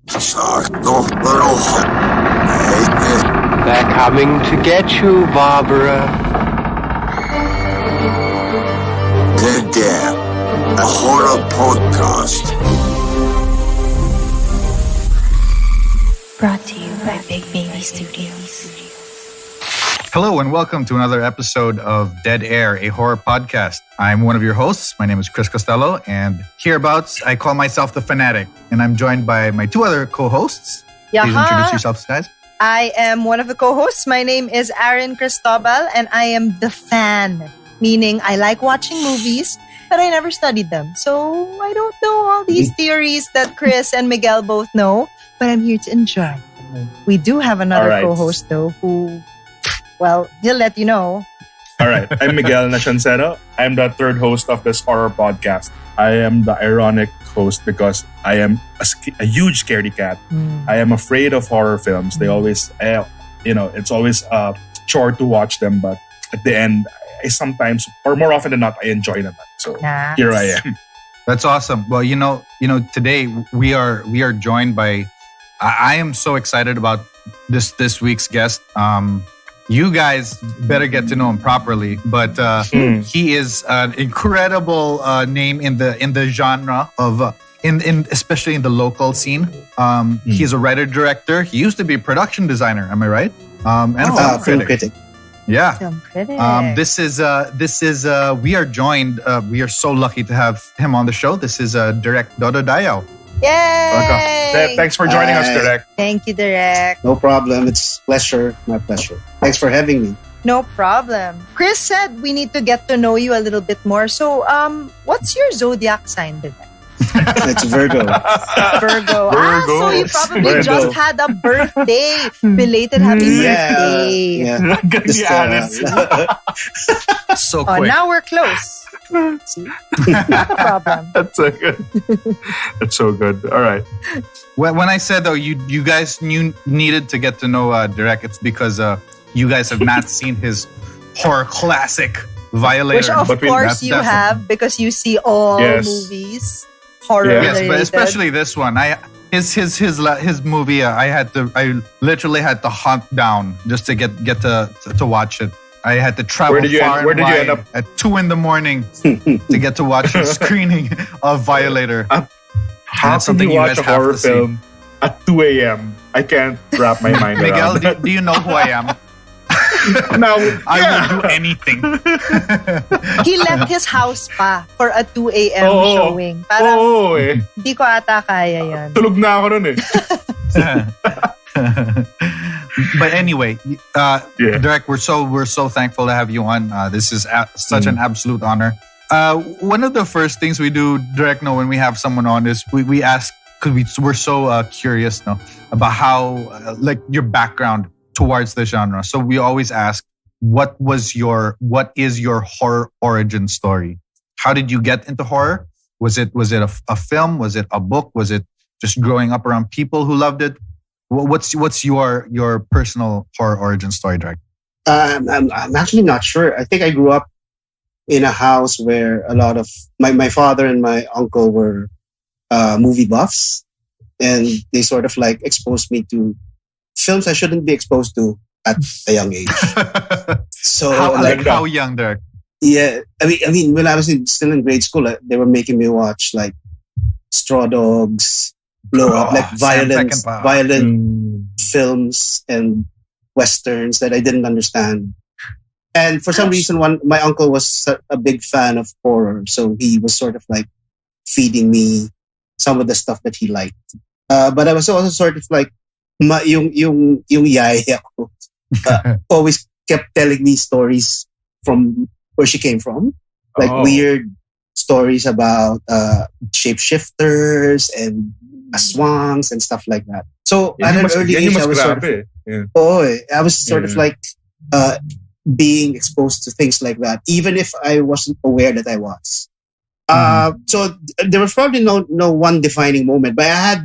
They're coming to get you, Barbara. Dead Dare, a horror podcast. Brought to you by Big Baby Studios. Hello and welcome to another episode of Dead Air, a horror podcast. I'm one of your hosts. My name is Chris Costello, and hereabouts, I call myself the Fanatic, and I'm joined by my two other co-hosts. Please introduce yourselves, guys. I am one of the co-hosts. My name is Aaron Cristobal, and I am the fan, meaning I like watching movies, but I never studied them. So I don't know all these theories that Chris and Miguel both know, but I'm here to enjoy. We do have another co-host, though, who... well, he'll let you know. All right. I'm Miguel Nacianceno. I'm the third host of this horror podcast. I am the ironic host because I am a huge scaredy cat. I am afraid of horror films. They always, it's always a chore to watch them. But at the end, I sometimes, or more often than not, I enjoy them. So here I am. That's awesome. Well, today we are joined by. I am so excited about this week's guest. You guys better get to know him properly, but he is an incredible name in the genre of especially in the local scene. He's a writer director. He used to be a production designer. Am I right? And film critic. Yeah. Film critic. This is we are joined. We are so lucky to have him on the show. This is direct Dodo Dayao. Yay! Thanks for joining us, Direk. Thank you, Direk. No problem. It's pleasure. My pleasure. Thanks for having me. No problem. Chris said we need to get to know you a little bit more. So, what's your zodiac sign, Direk? It's Virgo. Virgo. So you probably just had a birthday. Belated happy birthday. Yeah. So quick. Oh, now we're close. See? Not a problem. That's so good. That's so good. All right. When I said though, you guys needed to get to know Direk, it's because you guys have not seen his horror classic Violator, which of course you have because you see all movies horror related. Yes, but especially this one. His movie. I literally had to hunt down just to get to watch it. I had to travel where did you end up? At 2 a.m. to get to watch a screening of Violator. How can you watch a horror film at 2 a.m.? I can't wrap my mind around Miguel, do you know who I am? No, I will do anything. He left his house pa for a 2 a.m. showing. Parang, di ko ata kaya yan. Tulog na ako nun eh. But anyway, Direk, we're so thankful to have you on. This is such an absolute honor. One of the first things we do, Direk, when we have someone on is we ask, because we're so curious about how your background towards the genre. So we always ask, what is your horror origin story? How did you get into horror? Was it a film? Was it a book? Was it just growing up around people who loved it? What's your personal horror origin story, Drake? I'm actually not sure. I think I grew up in a house where a lot of my father and my uncle were movie buffs, and they sort of exposed me to films I shouldn't be exposed to at a young age. So how young, Derek? Yeah, I mean, when I was still in grade school, they were making me watch Straw Dogs, Blow Up, violent films and westerns that I didn't understand. And for some reason, my uncle was a big fan of horror, so he was sort of feeding me some of the stuff that he liked. But I was also sort of yung yaya ko always kept telling me stories from where she came from, weird stories about shapeshifters and aswangs and stuff like that. So at an early age, I was sort of being exposed to things like that, even if I wasn't aware that I was. So there was probably no one defining moment, but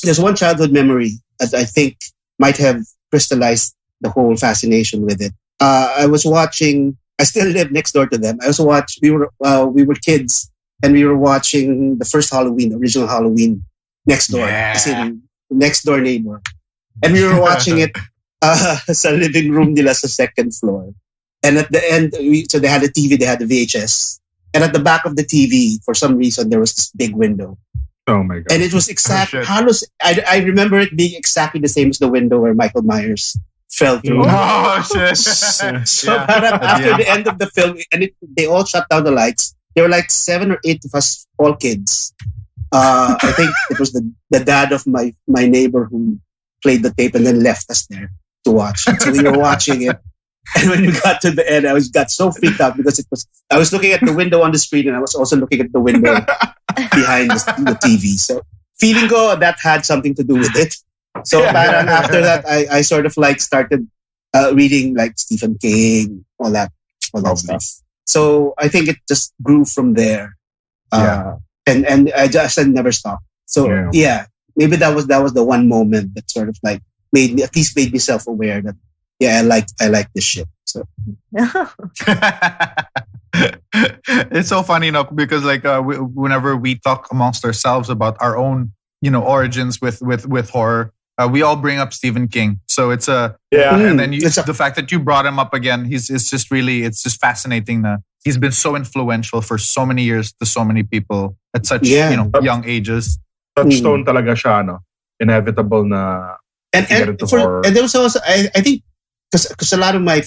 there's one childhood memory that I think might have crystallized the whole fascination with it. I was watching. I still live next door to them. We were kids, and we were watching the first Halloween, original Halloween, next door. As in, next door neighbor. And we were watching it sa living room nila sa second floor. And at the end, so they had a TV, they had a VHS. And at the back of the TV, for some reason, there was this big window. Oh my God. And it was exactly, I remember it being exactly the same as the window where Michael Myers fell through. Oh, shit. So after the end of the film, and they all shut down the lights. There were like 7 or 8 of us, all kids. I think it was the dad of my neighbor who played the tape and then left us there to watch. So we were watching it. And when we got to the end, I got so freaked out because I was looking at the window on the screen and I was also looking at the window behind the TV. So feeling go that had something to do with it. So parang after that, I sort of like started reading like Stephen King, all that stuff. So I think it just grew from there. And I just never stopped. So maybe that was the one moment that sort of like made me self-aware that I like this shit. So it's so funny, because like whenever we talk amongst ourselves about our own, origins with horror, we all bring up Stephen King. So it's and then the fact that you brought him up again, it's just fascinating. He's been so influential for so many years to so many people at such young ages. Touchstone talaga siya, no? Inevitable na. And there was also I think because a lot of my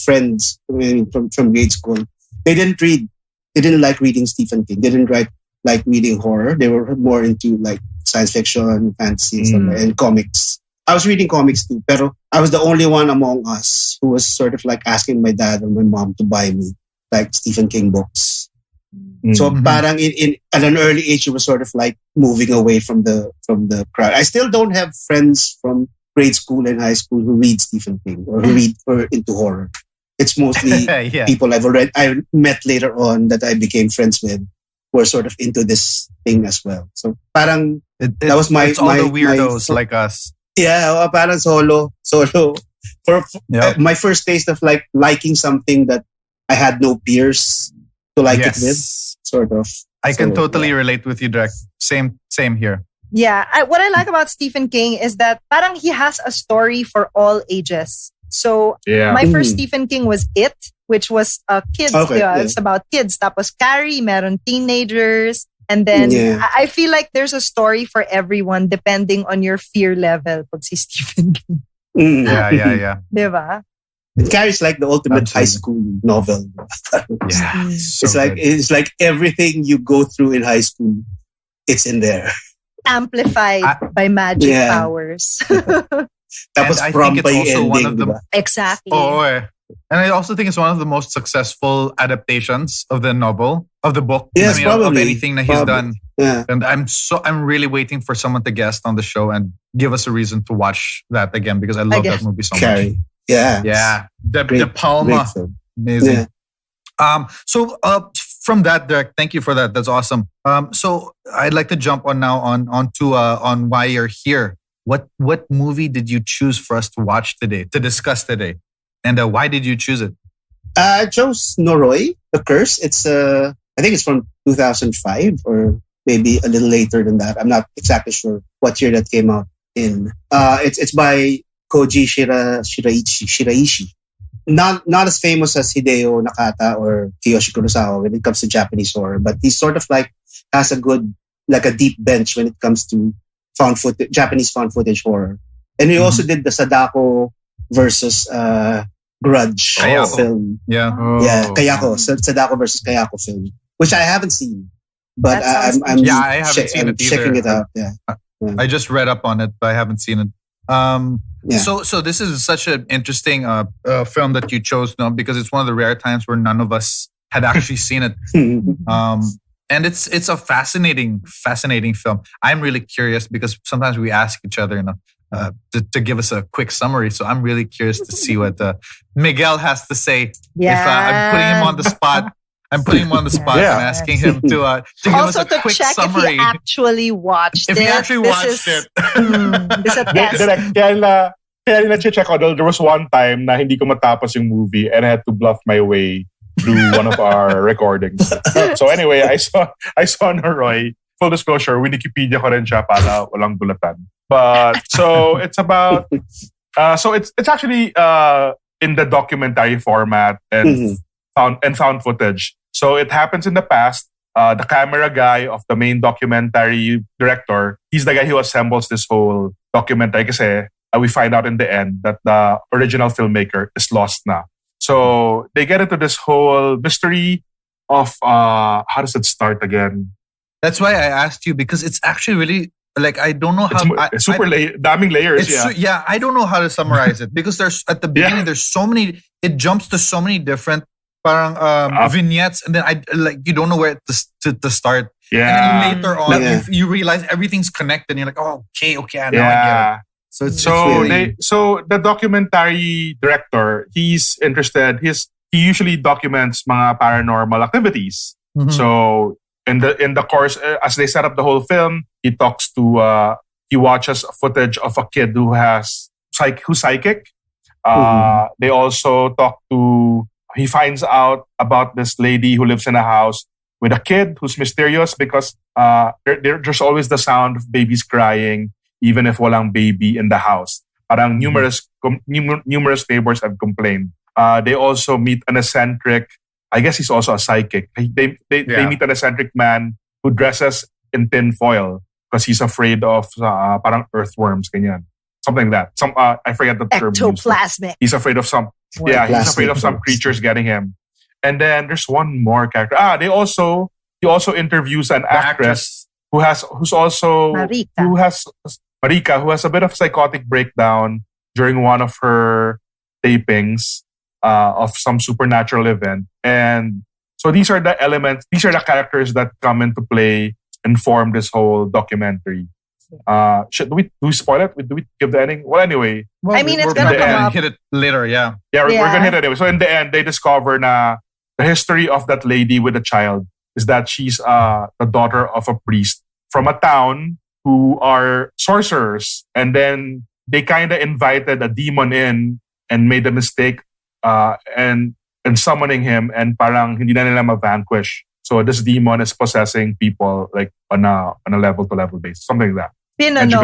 friends from grade school, they didn't like reading Stephen King. They didn't like reading horror. They were more into like science fiction, fantasy, and comics. I was reading comics too, pero I was the only one among us who was sort of like asking my dad or my mom to buy me like Stephen King books. So parang at an early age, it was sort of like moving away from the crowd. I still don't have friends from grade school and high school who read Stephen King or who read or into horror. It's mostly people I met later on that I became friends with who are sort of into this thing as well. So parang that was it's all the weirdos like us. Yeah, parang solo. For my first taste of like liking something that I had no peers to like it with, sort of. I can totally relate with you, Drek. Same here. Yeah, what I like about Stephen King is that parang he has a story for all ages. So my first Stephen King was It, which was kids. It's about kids. Tapos Carrie, meron teenagers. And then I feel like there's a story for everyone depending on your fear level pag si Stephen King. Yeah. Diba? It carries like the ultimate high school novel. It's like everything you go through in high school, it's in there. Amplified by magic powers. Tapos I think it's also ending, one of the exactly. And I also think it's one of the most successful adaptations of the book. Yes, probably. Of anything that he's done. Yeah. And I'm really waiting for someone to guest on the show and give us a reason to watch that again because I love that movie so much. Yeah. De Palma. Amazing. Yeah. So from that, Derek, thank you for that. That's awesome. So I'd like to jump on now on why you're here. What movie did you choose for us to watch today, to discuss today? And why did you choose it? I chose Noroi, The Curse. It's I think it's from 2005 or maybe a little later than that. I'm not exactly sure what year that came out in. It's by Koji Shiraishi. Not as famous as Hideo Nakata or Kiyoshi Kurosawa when it comes to Japanese horror, but he sort of like has a deep bench when it comes to Japanese found footage horror. And he also did the Sadako versus Grudge film. Kayako. Sadako versus Kayako film, which I haven't seen, but I haven't seen it either. Checking it out. I just read up on it, but I haven't seen it. So this is such an interesting film that you chose, because it's one of the rare times where none of us had actually seen it. And it's a fascinating film. I'm really curious because sometimes we ask each other, to give us a quick summary. So I'm really curious to see what Miguel has to say. Yeah. If I'm putting him on the spot. And asking him to give us a quick summary. If he actually watched it. This is a test. Kaya na-check ko, there was one time na hindi ko matapos yung movie and I had to bluff my way through one of our recordings. So anyway, I saw Noroi full disclosure, Wikipedia ko rin siya para walang gulatan. But so it's about so it's actually in the documentary format and found footage. So it happens in the past. The camera guy of the main documentary director, he's the guy who assembles this whole documentary kasi we find out in the end that the original filmmaker is lost na. So they get into this whole mystery of how does it start again? That's why I asked you, because it's actually really like I don't know how it's daming layers. I don't know how to summarize it because there's at the beginning there's so many. It jumps to so many different vignettes, and then you don't know where to start. Yeah, and then later on you realize everything's connected. And you're like, oh, okay, I know. I get it. So the documentary director, he's interested. He usually documents mga paranormal activities. Mm-hmm. So in the course, as they set up the whole film, he watches footage of a kid who's psychic. They also he finds out about this lady who lives in a house with a kid who's mysterious because there's always the sound of babies crying, even if walang baby in the house. Parang numerous neighbors have complained. They also meet an eccentric, I guess he's also a psychic. They meet an eccentric man who dresses in tin foil because he's afraid of parang earthworms, ganyan. Something like that. I forget the term. Ectoplasmic. He's afraid of some. He's afraid of some creatures getting him. And then there's one more character. He also interviews an actress who's also Marika, who has a bit of psychotic breakdown during one of her tapings of some supernatural event. And so these are the elements, these are the characters that come into play and form this whole documentary. Do we spoil it? Do we give the ending? Well, anyway. Well, I mean, it's going to come up. Hit it later, yeah. Yeah, we're going to hit it anyway. So in the end, they discover na the history of that lady with the child is that she's the daughter of a priest from a town who are sorcerers. And then they kind of invited a demon in and made a mistake and summoning him, and parang hindi na nila ma-vanquish. So this demon is possessing people like on a level-to-level basis. Something like that. Pinanood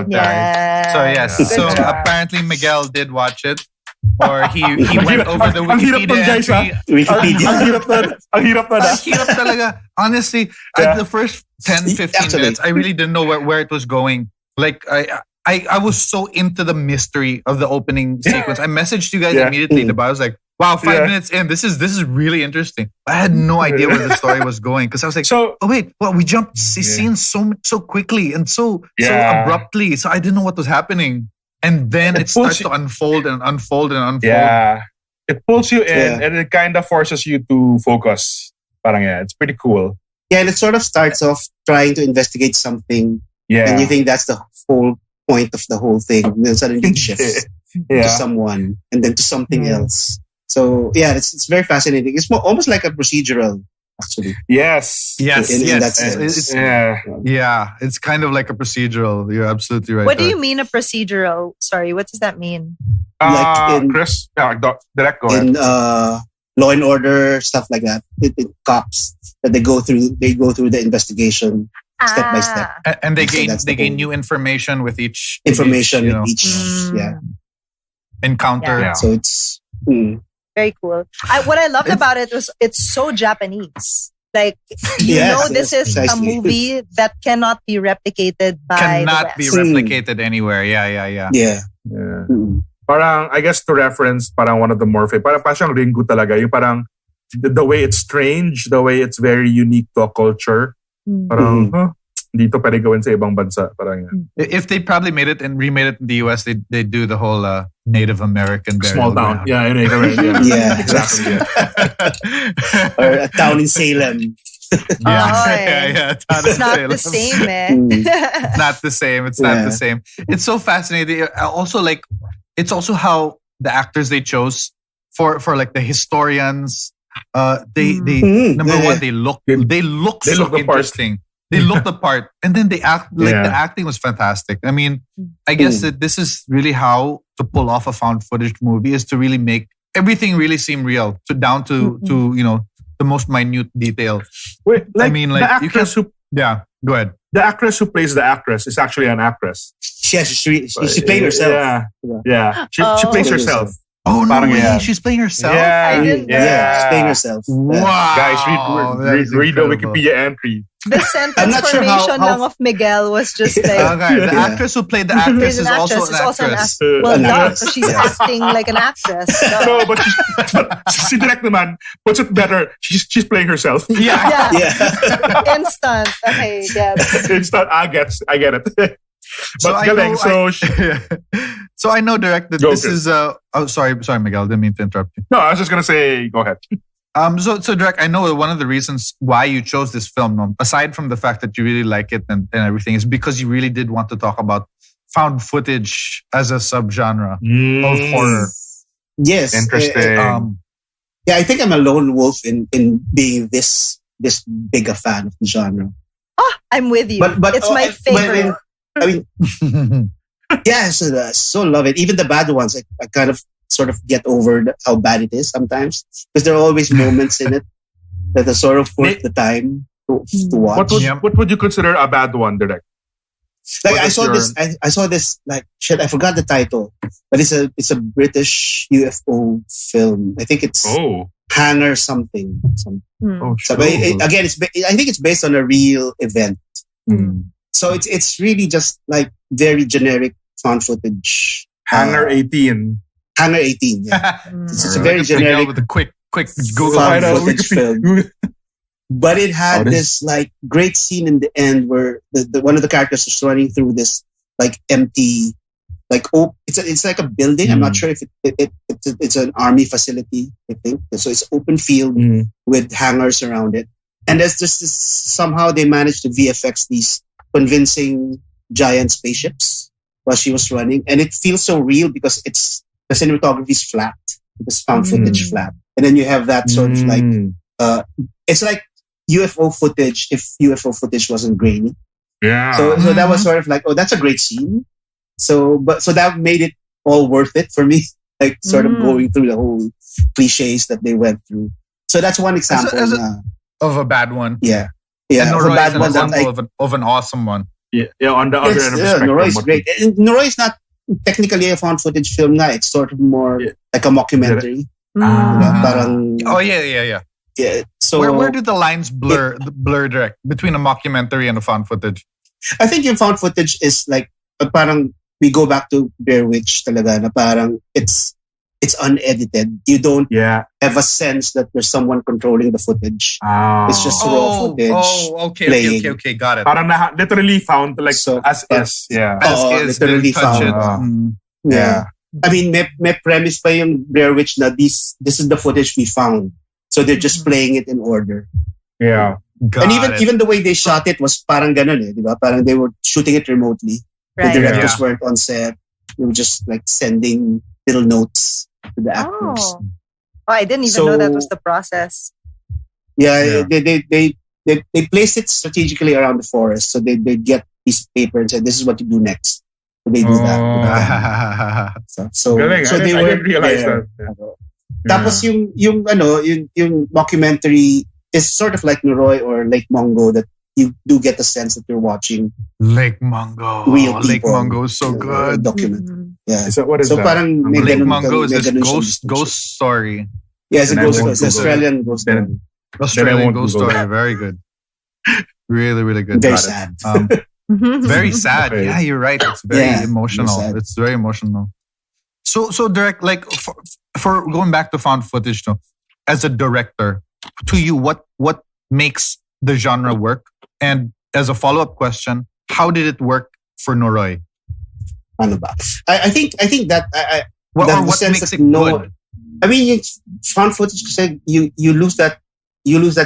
niya. So yes. So apparently Miguel did watch it. Or he went over the Wikipedia entry. Ang hirap talaga. Honestly, the first 10-15 minutes, I really didn't know where it was going. Like I was so into the mystery of the opening sequence. I messaged you guys immediately about it. I was like, wow, 5 minutes in, this is really interesting. I had no idea where the story was going because I was like, we jumped scenes so quickly and so abruptly. So I didn't know what was happening. And then it starts to unfold and unfold and unfold. Yeah. It pulls you in and it kind of forces you to focus. Parang it's pretty cool. Yeah, and it sort of starts off trying to investigate something. Yeah. And you think that's the whole point of the whole thing. And then suddenly it shifts to someone and then to something else. So yeah, it's very fascinating. It's almost like a procedural, actually. Yes. In that sense. It's kind of like a procedural. You're absolutely right. What do you mean a procedural? Sorry, what does that mean? Like in Chris, direct go in Law and Order, stuff like that. In cops that they go through the investigation step by step, and they gain new information with each encounter. Yeah. So it's very cool. What I loved about it was it's so Japanese. Like, this is a movie that cannot be replicated by be replicated anywhere. Yeah. Parang, I guess to reference, parang one of the more parang siyang Ringu talaga. Yung parang the way it's strange, the way it's very unique to a culture. Parang, dito pwede gawin sa ibang bansa. Parang yan. If they probably made it and remade it in the US, they do the whole Native American small town. Ground. Yeah, exactly. Or a town in Salem. It's not the same, man. Not the same. It's not the same. It's so fascinating. Also, like, it's also how the actors they chose for like the historians. Number one, they look so interesting. They look the part, and then they act like the acting was fantastic. I mean, I guess that this is really how to pull off a found footage movie is to really make everything really seem real, down to the most minute detail. Wait, like, I mean, like, the actress who yeah, go ahead. the actress who plays the actress is actually an actress. She played herself. Yeah. She plays herself. Oh no Parang way! yan. She's playing herself. I didn't know Yeah, she's playing herself. Wow, Guys, that is read the incredible. Wikipedia entry. The sentence I'm not sure formation how- lang of Miguel was just like, Okay, the actress who played the actress is also an actress. Well, An duh, actress. so she's acting like an actress. Duh. No, but si Direk naman puts it better. She's playing herself. Yeah. Yeah. Instant. Okay, yes. Instant. I get it. But I galing. know- So So I know, Direct, that Go, this Chris. is sorry, Miguel, didn't mean to interrupt you. no, I was just gonna say, go ahead. So Direct, I know one of the reasons why you chose this film, aside from the fact that you really like it and everything, is because you really did want to talk about found footage as a subgenre of horror. Yes. Interesting. Yeah, I think I'm a lone wolf in being this big a fan of the genre. Oh, I'm with you. But it's my favorite. I mean, yeah, so love it. Even the bad ones, I kind of sort of get over how bad it is sometimes, because there are always moments in it that are sort of worth the time to watch. What would you consider a bad one, Direk? Like what I is saw your- this, I saw this. Like shit, I forgot the title, but it's a British UFO film. I think it's Hanner something. Oh, So, sure. again, I think it's based on a real event. Mm. So it's really just like very generic found footage. Hangar 18. Hangar 18. Yeah. It's a very Look at Miguel generic with a quick Google. found Find out footage film. But it had this like great scene in the end where the one of the characters is running through this like empty, like it's like a building. I'm not sure if it's an army facility. I think so. It's open field with hangars around it, and there's just this, somehow they managed to VFX these convincing giant spaceships while she was running, and it feels so real because the cinematography is flat, it's found footage flat, and then you have that sort of like it's like UFO footage if UFO footage wasn't grainy. Yeah. So that was sort of like, oh, that's a great scene. So that made it all worth it for me, like sort of going through the whole cliches that they went through. So that's one example of a bad one. Yeah, And of a Noroi bad is an one that example of an awesome one. Yeah. On the other end of the spectrum. Noroi is great. Noroi is not technically a found footage film. Now it's sort of more like a mockumentary. Parang, Yeah. yeah. So Where do the lines blur direct between a mockumentary and a found footage? I think yung found footage is like parang we go back to Blair Witch talaga na parang it's unedited. You don't have a sense that there's someone controlling the footage. It's just raw footage. Okay, got it. Parang literally found like So, as is. Yeah. As is, literally didn't touch found. it. Yeah. I mean, may premise pa yung Blair Witch na this is the footage we found. So they're just playing it in order. Yeah. And even the way they shot it was parang ganun eh, di ba? Parang they were shooting it remotely. Right. The directors weren't on set. They were just like sending little notes to the actors. Oh, I didn't even know that was the process. Yeah. They placed it strategically around the forest. So they get piece of paper and said, this is what you do next. So they do that. So Galing. I didn't realize that. Tapos yung mockumentary is sort of like Noroi or Lake Mungo, that you do get the sense that you're watching Lake Mungo. real people. Lake Mungo is so good. Document. Yeah. What is so that? parang may Lake ganun- Mungo is may this ganun siyang ghost story. Yeah, it's a Then I ghost won't story. It's Google Australian ghost story. Australian won't ghost Google story. that. Very good. Really, really good. Very Got it. sad. Very sad. Okay. Yeah, you're right. It's very Yeah, emotional. very sad. It's very emotional. So direct, like for going back to found footage, no, as a director, to you, what makes the genre work? And as a follow-up question, how did it work for Noroi? Ano ba? I think that What the sense makes that it good? I mean, it's found footage kasi you lose that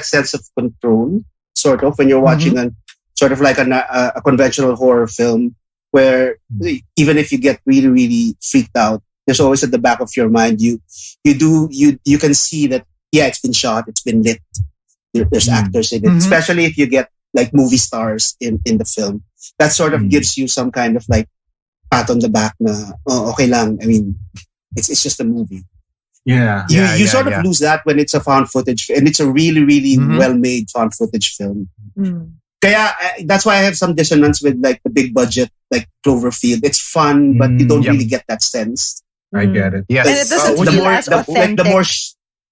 sense of control, sort of, when you're watching a sort of like a conventional horror film, where even if you get really, really freaked out, there's always at the back of your mind you can see that it's been shot, it's been lit. There's actors in it, especially if you get like movie stars in the film. That sort of gives you some kind of like pat on the back na, oh, okay lang. I mean, it's just a movie. You sort of lose that when it's a found footage, and it's a really, really well-made found footage film. Kaya, that's why I have some dissonance with like the big budget, like Cloverfield. It's fun, but you don't really get that sense. I get it. Yes. And it doesn't feel as authentic.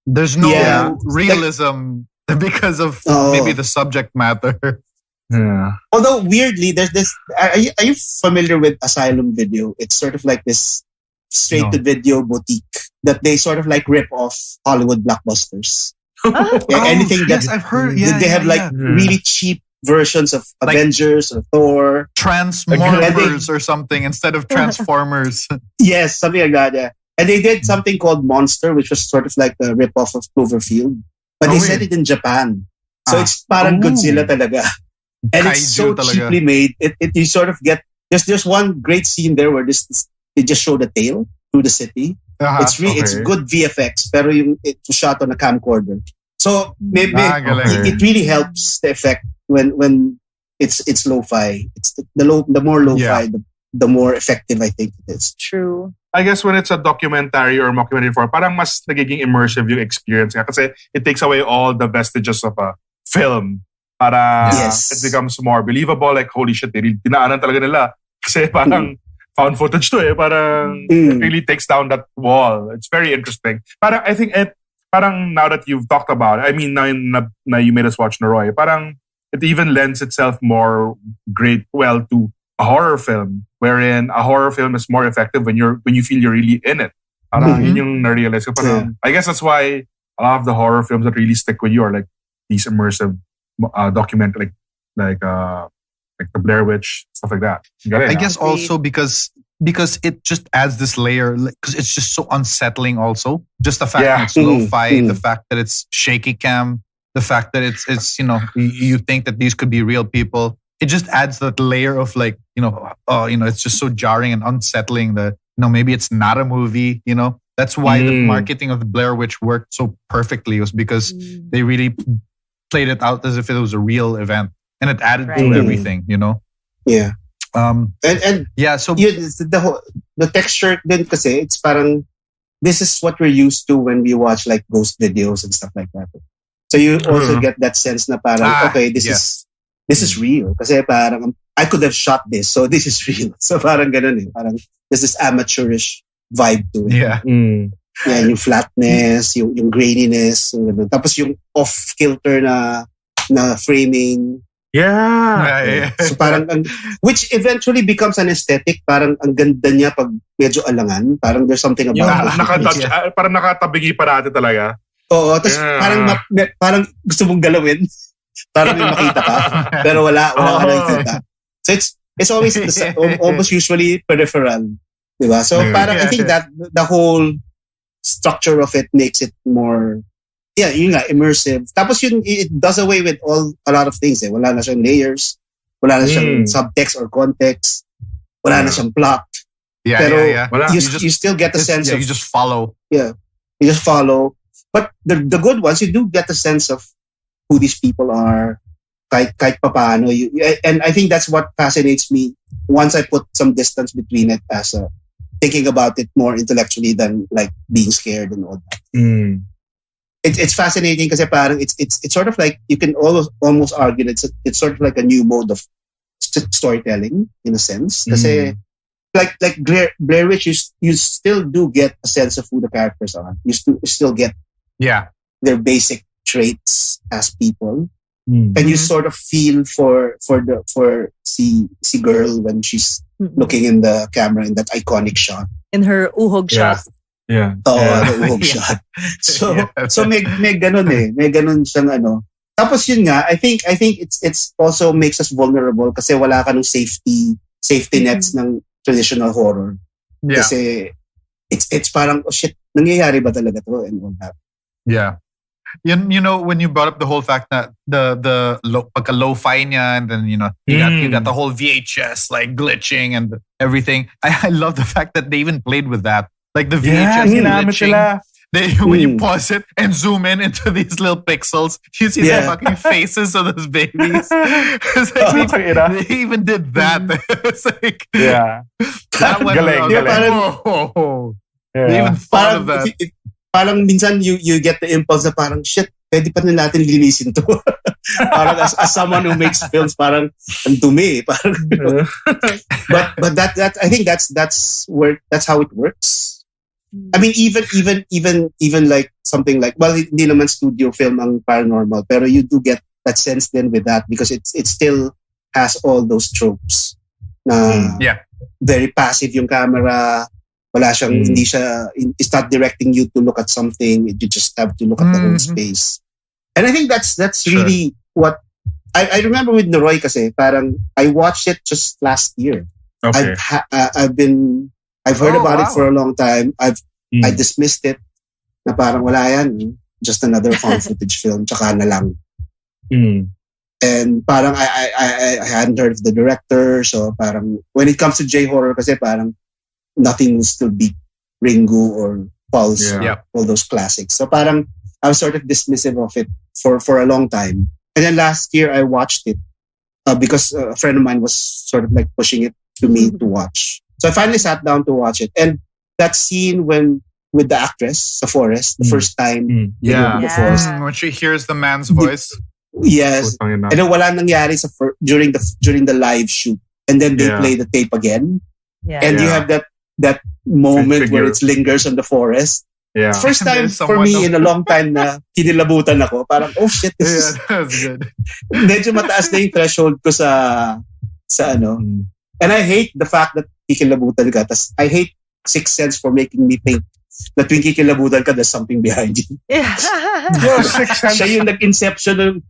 There's no realism because of maybe the subject matter. Yeah. Although weirdly, there's this. Are you familiar with Asylum Video? It's sort of like this straight-to-video boutique that they sort of like rip off Hollywood blockbusters. Anything that I've heard. They have like really cheap versions of like Avengers or Thor, Transformers or something instead of Transformers. Yes, something like that. Yeah, and they did something called Monster, which was sort of like a rip-off of Cloverfield, but they set it in Japan, so it's parang Godzilla talaga, and it's so cheaply made. You sort of get there's one great scene there where they just show the tail through the city. It's good VFX, pero it was shot on a camcorder, so maybe it really helps the effect. When it's lo-fi, it's the more lo-fi, the more effective I think it is. True. I guess when it's a documentary or mockumentary form, parang mas nagiging immersive yung experience nga kasi it takes away all the vestiges of a film. Para it becomes more believable. Like, holy shit, dinaanan talaga nila. Kasi parang found footage to parang it really takes down that wall. It's very interesting. Parang I think parang now that you've talked about it, I mean now you made us watch Noroi, parang it even lends itself more to a horror film, wherein a horror film is more effective when you feel you're really in it. Yun yung na-realize ko. I guess that's why a lot of the horror films that really stick with you are like these immersive documentary, like the Blair Witch, stuff like that. I guess also because it just adds this layer, because it's just so unsettling also. Just the fact that it's lo-fi, the fact that it's shaky cam, the fact that it's you think that these could be real people. It just adds that layer of like, it's just so jarring and unsettling that, maybe it's not a movie, That's why the marketing of the Blair Witch worked so perfectly, was because they really played it out as if it was a real event, and it added to everything, Yeah. So the texture then kasi it's parang this is what we're used to when we watch like ghost videos and stuff like that. So you also get that sense na parang this is real kasi parang I could have shot this, so this is real. So parang ganun parang there's this amateurish vibe to it. Yeah. Yeah, yung flatness, yung graininess, yung ganun. Tapos yung off-kilter na framing. Yeah. So parang which eventually becomes an aesthetic. Parang ang ganda niya pag medyo alangan. Parang there's something about it. Parang nakatabigi parati talaga. Oo, tapos parang gusto mong galawin. Parang may makita ka. Pero wala ka nakikita. So it's always almost usually peripheral. Diba? So parang I think that the whole structure of it makes it more yun nga, immersive. Tapos it does away with a lot of things. Wala na siyang layers. Wala na siyang subtext or context. Wala na siyang plot. Pero you still get the sense of... You just follow. Yeah. You just follow. But the good ones, you do get the sense of who these people are, kahit papaano. And I think that's what fascinates me once I put some distance between it as thinking about it more intellectually than like being scared and all that. It's fascinating because it's sort of like you can almost argue that it's sort of like a new mode of storytelling in a sense. Kasi like Blair Witch, you still do get a sense of who the characters are. You still get their basic traits as people, and you sort of feel for si girl when she's looking in the camera in that iconic shot in her uhog shot. Yeah. The uhog shot. So may ganun may ganun siyang Tapos yun nga, I think it's also makes us vulnerable kasi wala ka ng safety nets ng traditional horror. Yeah. Kasi it's parang shit, nangyayari ba talaga to and all that. Yeah. When you brought up the whole fact that the lo-fi niya, and then you got the whole VHS like glitching and everything. I love the fact that they even played with that. Like the VHS glitching. When you pause it and zoom in into these little pixels, you see the fucking faces of those babies. It's like they even did that. It's like that went galing. whoa. They even thought of that. parang minsan you get the impulse na parang, shit, pwede pa na natin linisin to. Parang as someone who makes films, parang ang dumi. Parang, but that I think that's how it works. I mean, even like something like, well, hindi naman studio film ang paranormal, pero you do get that sense then with that because it still has all those tropes. Very passive yung camera. Wala siyang, hindi siya, it's not directing you to look at something. You just have to look at the whole space. And I think that's really what, I remember with Noroi kasi, parang, I watched it just last year. Okay. I've heard about it for a long time. I dismissed it na parang wala yan. Just another found footage film. Tsaka na lang. And parang I hadn't heard of the director. So parang, when it comes to J-horror kasi parang, nothing will still beat Ringu or Pulse, all those classics. So parang I was sort of dismissive of it for a long time. And then last year I watched it because a friend of mine was sort of like pushing it to me to watch. So I finally sat down to watch it. And that scene with the actress, the forest, the first time the forest. When she hears the man's voice. Yes. And then wala nangyari during the live shoot. And then they play the tape again. Yeah. And you have that moment where it lingers on the forest. Yeah. First time for me in a long time na kinilabutan ako. Parang, oh shit, this is... That's good. Medyo mataas na yung threshold ko sa ano. And I hate the fact that kikilabutan ka. I hate Sixth Sense for making me think that when kikilabutan ka, there's something behind you. Yeah. Well, Sixth Sense. Siya yung nag-incept ng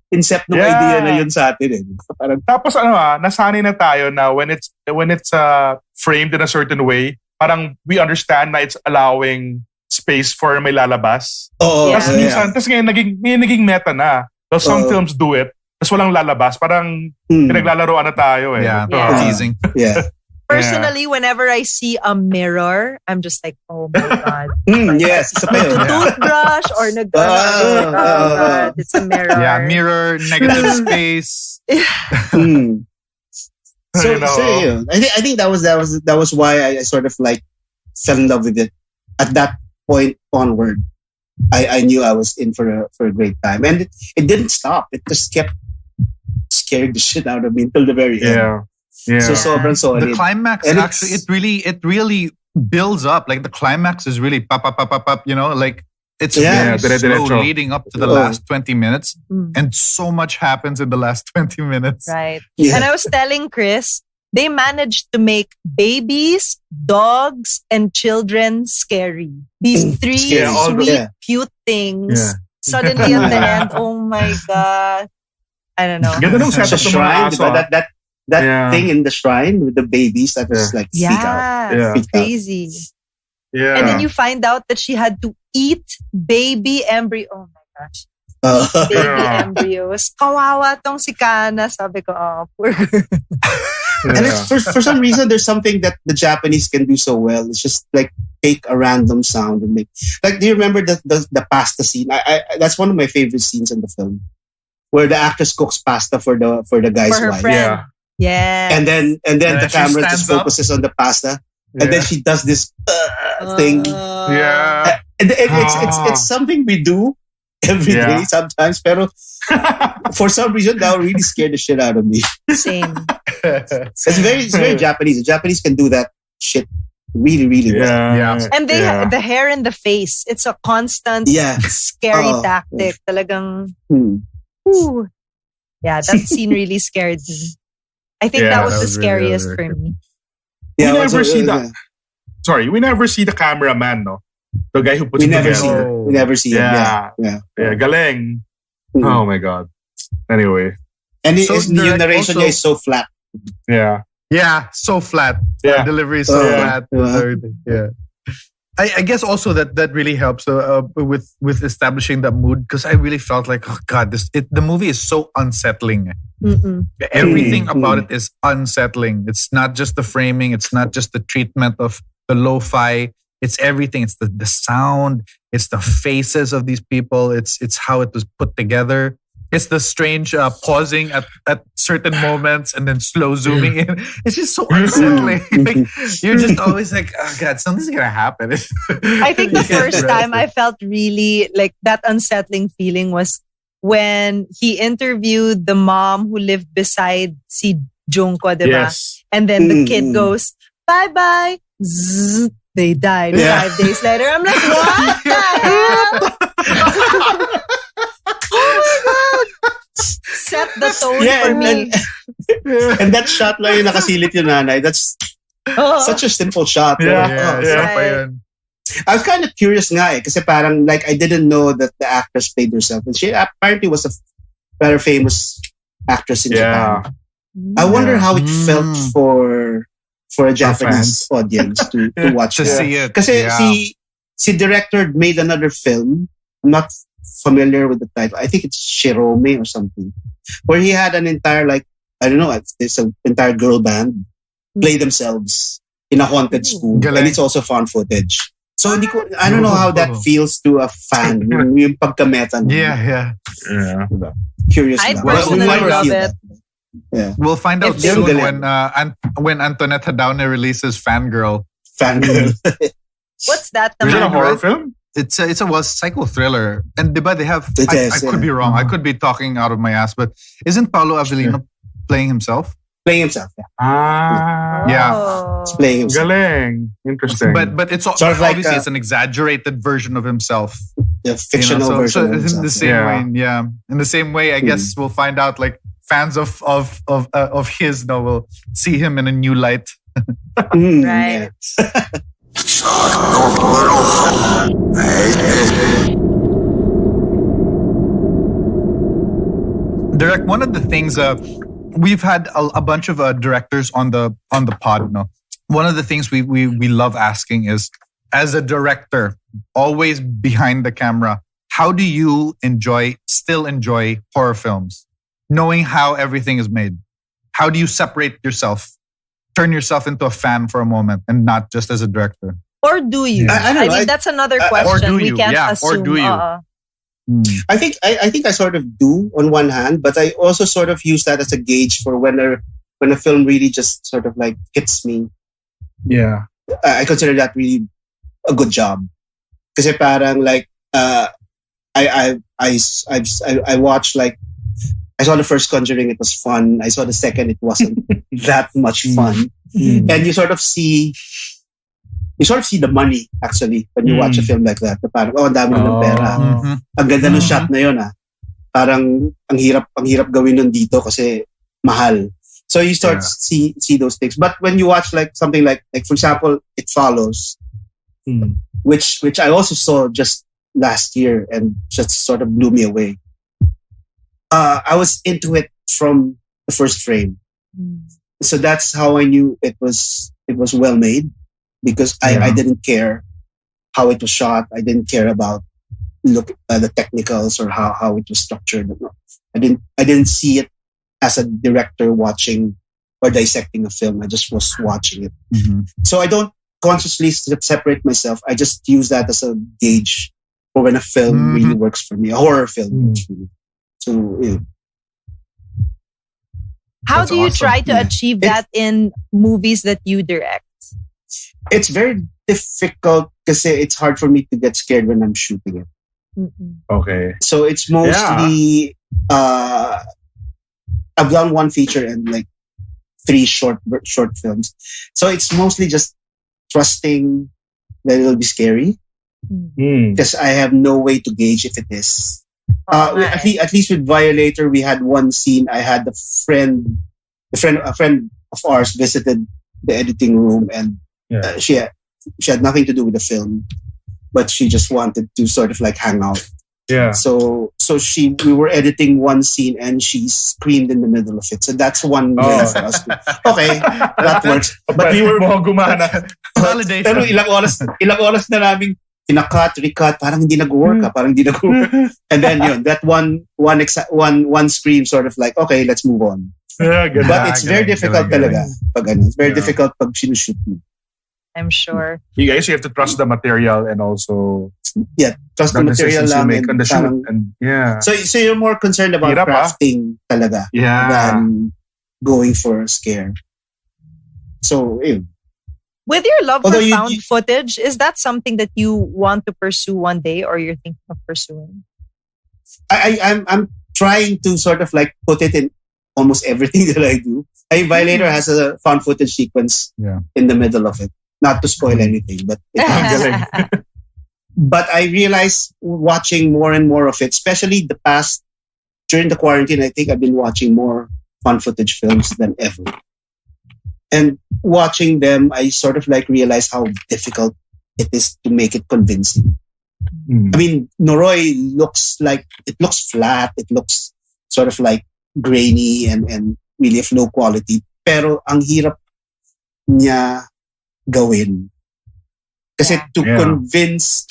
idea na yun sa atin. Parang, tapos nasanay na tayo na when it's framed in a certain way, parang we understand na it's allowing space for may lalabas. Tapos minsan, tapos ngayon naging meta na. Tapos some films do it, tapos walang lalabas. Parang pinaglalaroan na tayo eh. Yeah, teasing. Yeah. Personally, whenever I see a mirror, I'm just like, oh my God. Yes, it's a mirror. Toothbrush or oh God, it's a mirror. Yeah, mirror, negative space. So I think that was why I sort of like fell in love with it. At that point onward, I knew I was in for a great time, and it didn't stop. It just kept scaring the shit out of me until the very end. Yeah. So sobrang solid. The climax and actually, it really builds up. Like the climax is really pop, you know, like it's really slow leading up to the last 20 minutes, and so much happens in the last 20 minutes. Right. Yeah. And I was telling Chris, they managed to make babies, dogs, and children scary. These three sweet, cute things. Suddenly at the end, oh my God. I don't know. Shrine, that thing in the shrine with the babies that was like freak out. Yeah, crazy. Yeah. And then you find out that she had to eat baby embryo. Oh my gosh. Baby embryos. Kawawa tong si Kana. Sabi ko, oh, poor girl. And it's, for some reason, there's something that the Japanese can do so well. It's just like take a random sound and make. Like, do you remember the pasta scene? That's one of my favorite scenes in the film, where the actress cooks pasta for the guy's for her wife. Friend. Yeah. And then the camera just focuses on the pasta, and then she does this thing. Yeah. And it's something we do every day sometimes, pero for some reason that really scared the shit out of me. Same. It's very Japanese. The Japanese can do that shit really, really well. Yeah. And they have the hair in the face. It's a constant scary tactic. Talagang ooh. Yeah, that scene really scared me. I think that was the scariest for me. Yeah, we never see we never see the cameraman, no? The guy who puts it together. We never see him. Yeah. Galing. Oh my God. Anyway. And the narration also, is so flat. Yeah. Yeah, so flat. Yeah. Delivery is so flat. Everything. Yeah. I guess also that really helps with establishing that mood, because I really felt like, oh God, the movie is so unsettling. Everything about it is unsettling. It's not just the framing. It's not just the treatment of the lo-fi. It's everything. It's the sound. It's the faces of these people. It's how it was put together. It's the strange pausing at certain moments and then slow zooming in. It's just so unsettling. Like, you're just always like, oh God, something's going to happen. I think the first time I felt really like that unsettling feeling was when he interviewed the mom who lived beside si Junko, diba? Yes. And then the kid goes, bye-bye. Zzz, they died 5 days later. I'm like, what the hell? Oh my God. Set the tone for me. And that shot lang yung nakasilip yung nanay. That's such a simple shot. Yeah. I was kind of curious nga kasi parang like I didn't know that the actress played herself. And she apparently was a very famous actress in Japan. I wonder how it felt for a Japanese audience to watch to see it. Kasi si director made another film. I'm not familiar with the title. I think it's Shirome or something. Where he had an entire it's an entire girl band play themselves in a haunted school. And it's also found footage. So I don't know how that feels to a fan. Yung pagka-meta. Yeah. Curious. I personally love it. Yeah. We'll find out soon when Antoinette Hadaune releases Fangirl. What's that? Is it a horror film? It's a psycho thriller. And diba they have I could be wrong. I could be talking out of my ass, but isn't Paolo Avellino playing himself? Playing himself, Yeah. He's playing himself. Galing. Interesting. But it's sort of obviously it's an exaggerated version of himself. The fictional version of himself. In the same way, in the same way, I guess we'll find out like fans of his will see him in a new light. Right. Direct, one of the things we've had a bunch of directors on the pod. No, one of the things we love asking is, as a director, always behind the camera, how do you still enjoy horror films, knowing how everything is made? How do you separate yourself, turn yourself into a fan for a moment, and not just as a director? Or do you? I don't know. I mean, that's another question. Or do you? We can't assume. Or do you? I think I sort of do on one hand, but I also sort of use that as a gauge for when a film really just sort of like hits me. Yeah, I consider that really a good job. Kasi parang like I watched like I saw the first Conjuring, it was fun. I saw the second, it wasn't that much fun. And you sort of see the money actually when you watch a film like that. Parang, ang dami ng pera. Ang ganda ng shot na yun. Parang ang hirap gawin nun dito kasi mahal. So you start see those things. But when you watch like something like for example, It Follows, which I also saw just last year and just sort of blew me away. I was into it from the first frame. So that's how I knew it was well made. Because I didn't care how it was shot. I didn't care about the technicals or how it was structured. I didn't see it as a director watching or dissecting a film. I just was watching it. So I don't consciously separate myself. I just use that as a gauge for when a film really works for me, a horror film works for me. So how do you try to achieve that in movies that you direct? It's very difficult because it's hard for me to get scared when I'm shooting it. Okay. So it's mostly I've done one feature and like 3 short films. So it's mostly just trusting that it'll be scary because I have no way to gauge if it is. At least with Violator, we had one scene. I had a friend of ours visited the editing room and she had nothing to do with the film, but she just wanted to sort of like hang out. Yeah. So we were editing one scene and she screamed in the middle of it. So that's one way for us to, okay, that works. But we were gumana. Validation. Pero ilang oras na namin recut, parang hindi nag-work, parang hindi nag-work. And then that one scream sort of like, okay, let's move on. But it's very difficult talaga. It's very difficult pag sinushoot mo. I'm sure. You guys, you have to trust the material and also trust the material lang make on the shoot. And So you're more concerned about crafting talaga than going for a scare. So, with your love for found footage, is that something that you want to pursue one day, or you're thinking of pursuing? I'm trying to sort of like put it in almost everything that I do. Violator has a found footage sequence in the middle of it. Not to spoil anything, but but I realized watching more and more of it, especially during the quarantine, I think I've been watching more found footage films than ever. And watching them, I sort of like realized how difficult it is to make it convincing. I mean, Noroi looks flat. It looks sort of like grainy and really of low quality. Pero ang hirap niya gawin. Kasi to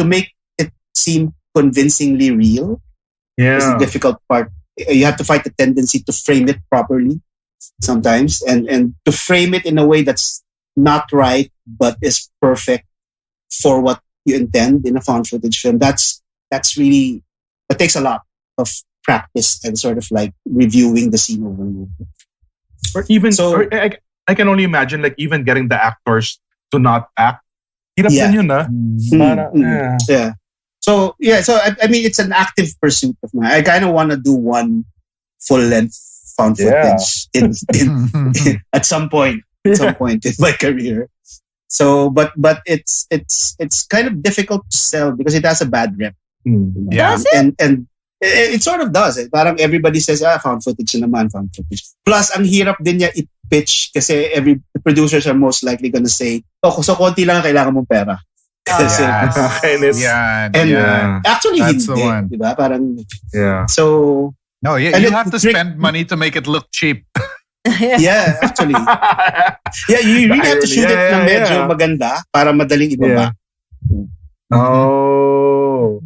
make it seem convincingly real is the difficult part. You have to fight the tendency to frame it properly sometimes and to frame it in a way that's not right but is perfect for what you intend in a found footage film. That takes a lot of practice and sort of like reviewing the scene over and over. Or even I can only imagine like even getting the actors to not act. Hirap din yun, Yeah. So I mean it's an active pursuit of mine. I kind of want to do one full length found footage in at some point in my career. So, but it's kind of difficult to sell because it has a bad rep. Does it? And it sort of does. Parang everybody says, found footage naman, found footage. Plus, ang hirap din niya i-pitch kasi the producers are most likely gonna say, so konti lang kailangan mong pera. Kasi, actually, that's the one. Diba? Parang, so... No, you have to spend money to make it look cheap. Yeah, actually. You really have to shoot it na medyo maganda para madaling ibaba. Oh.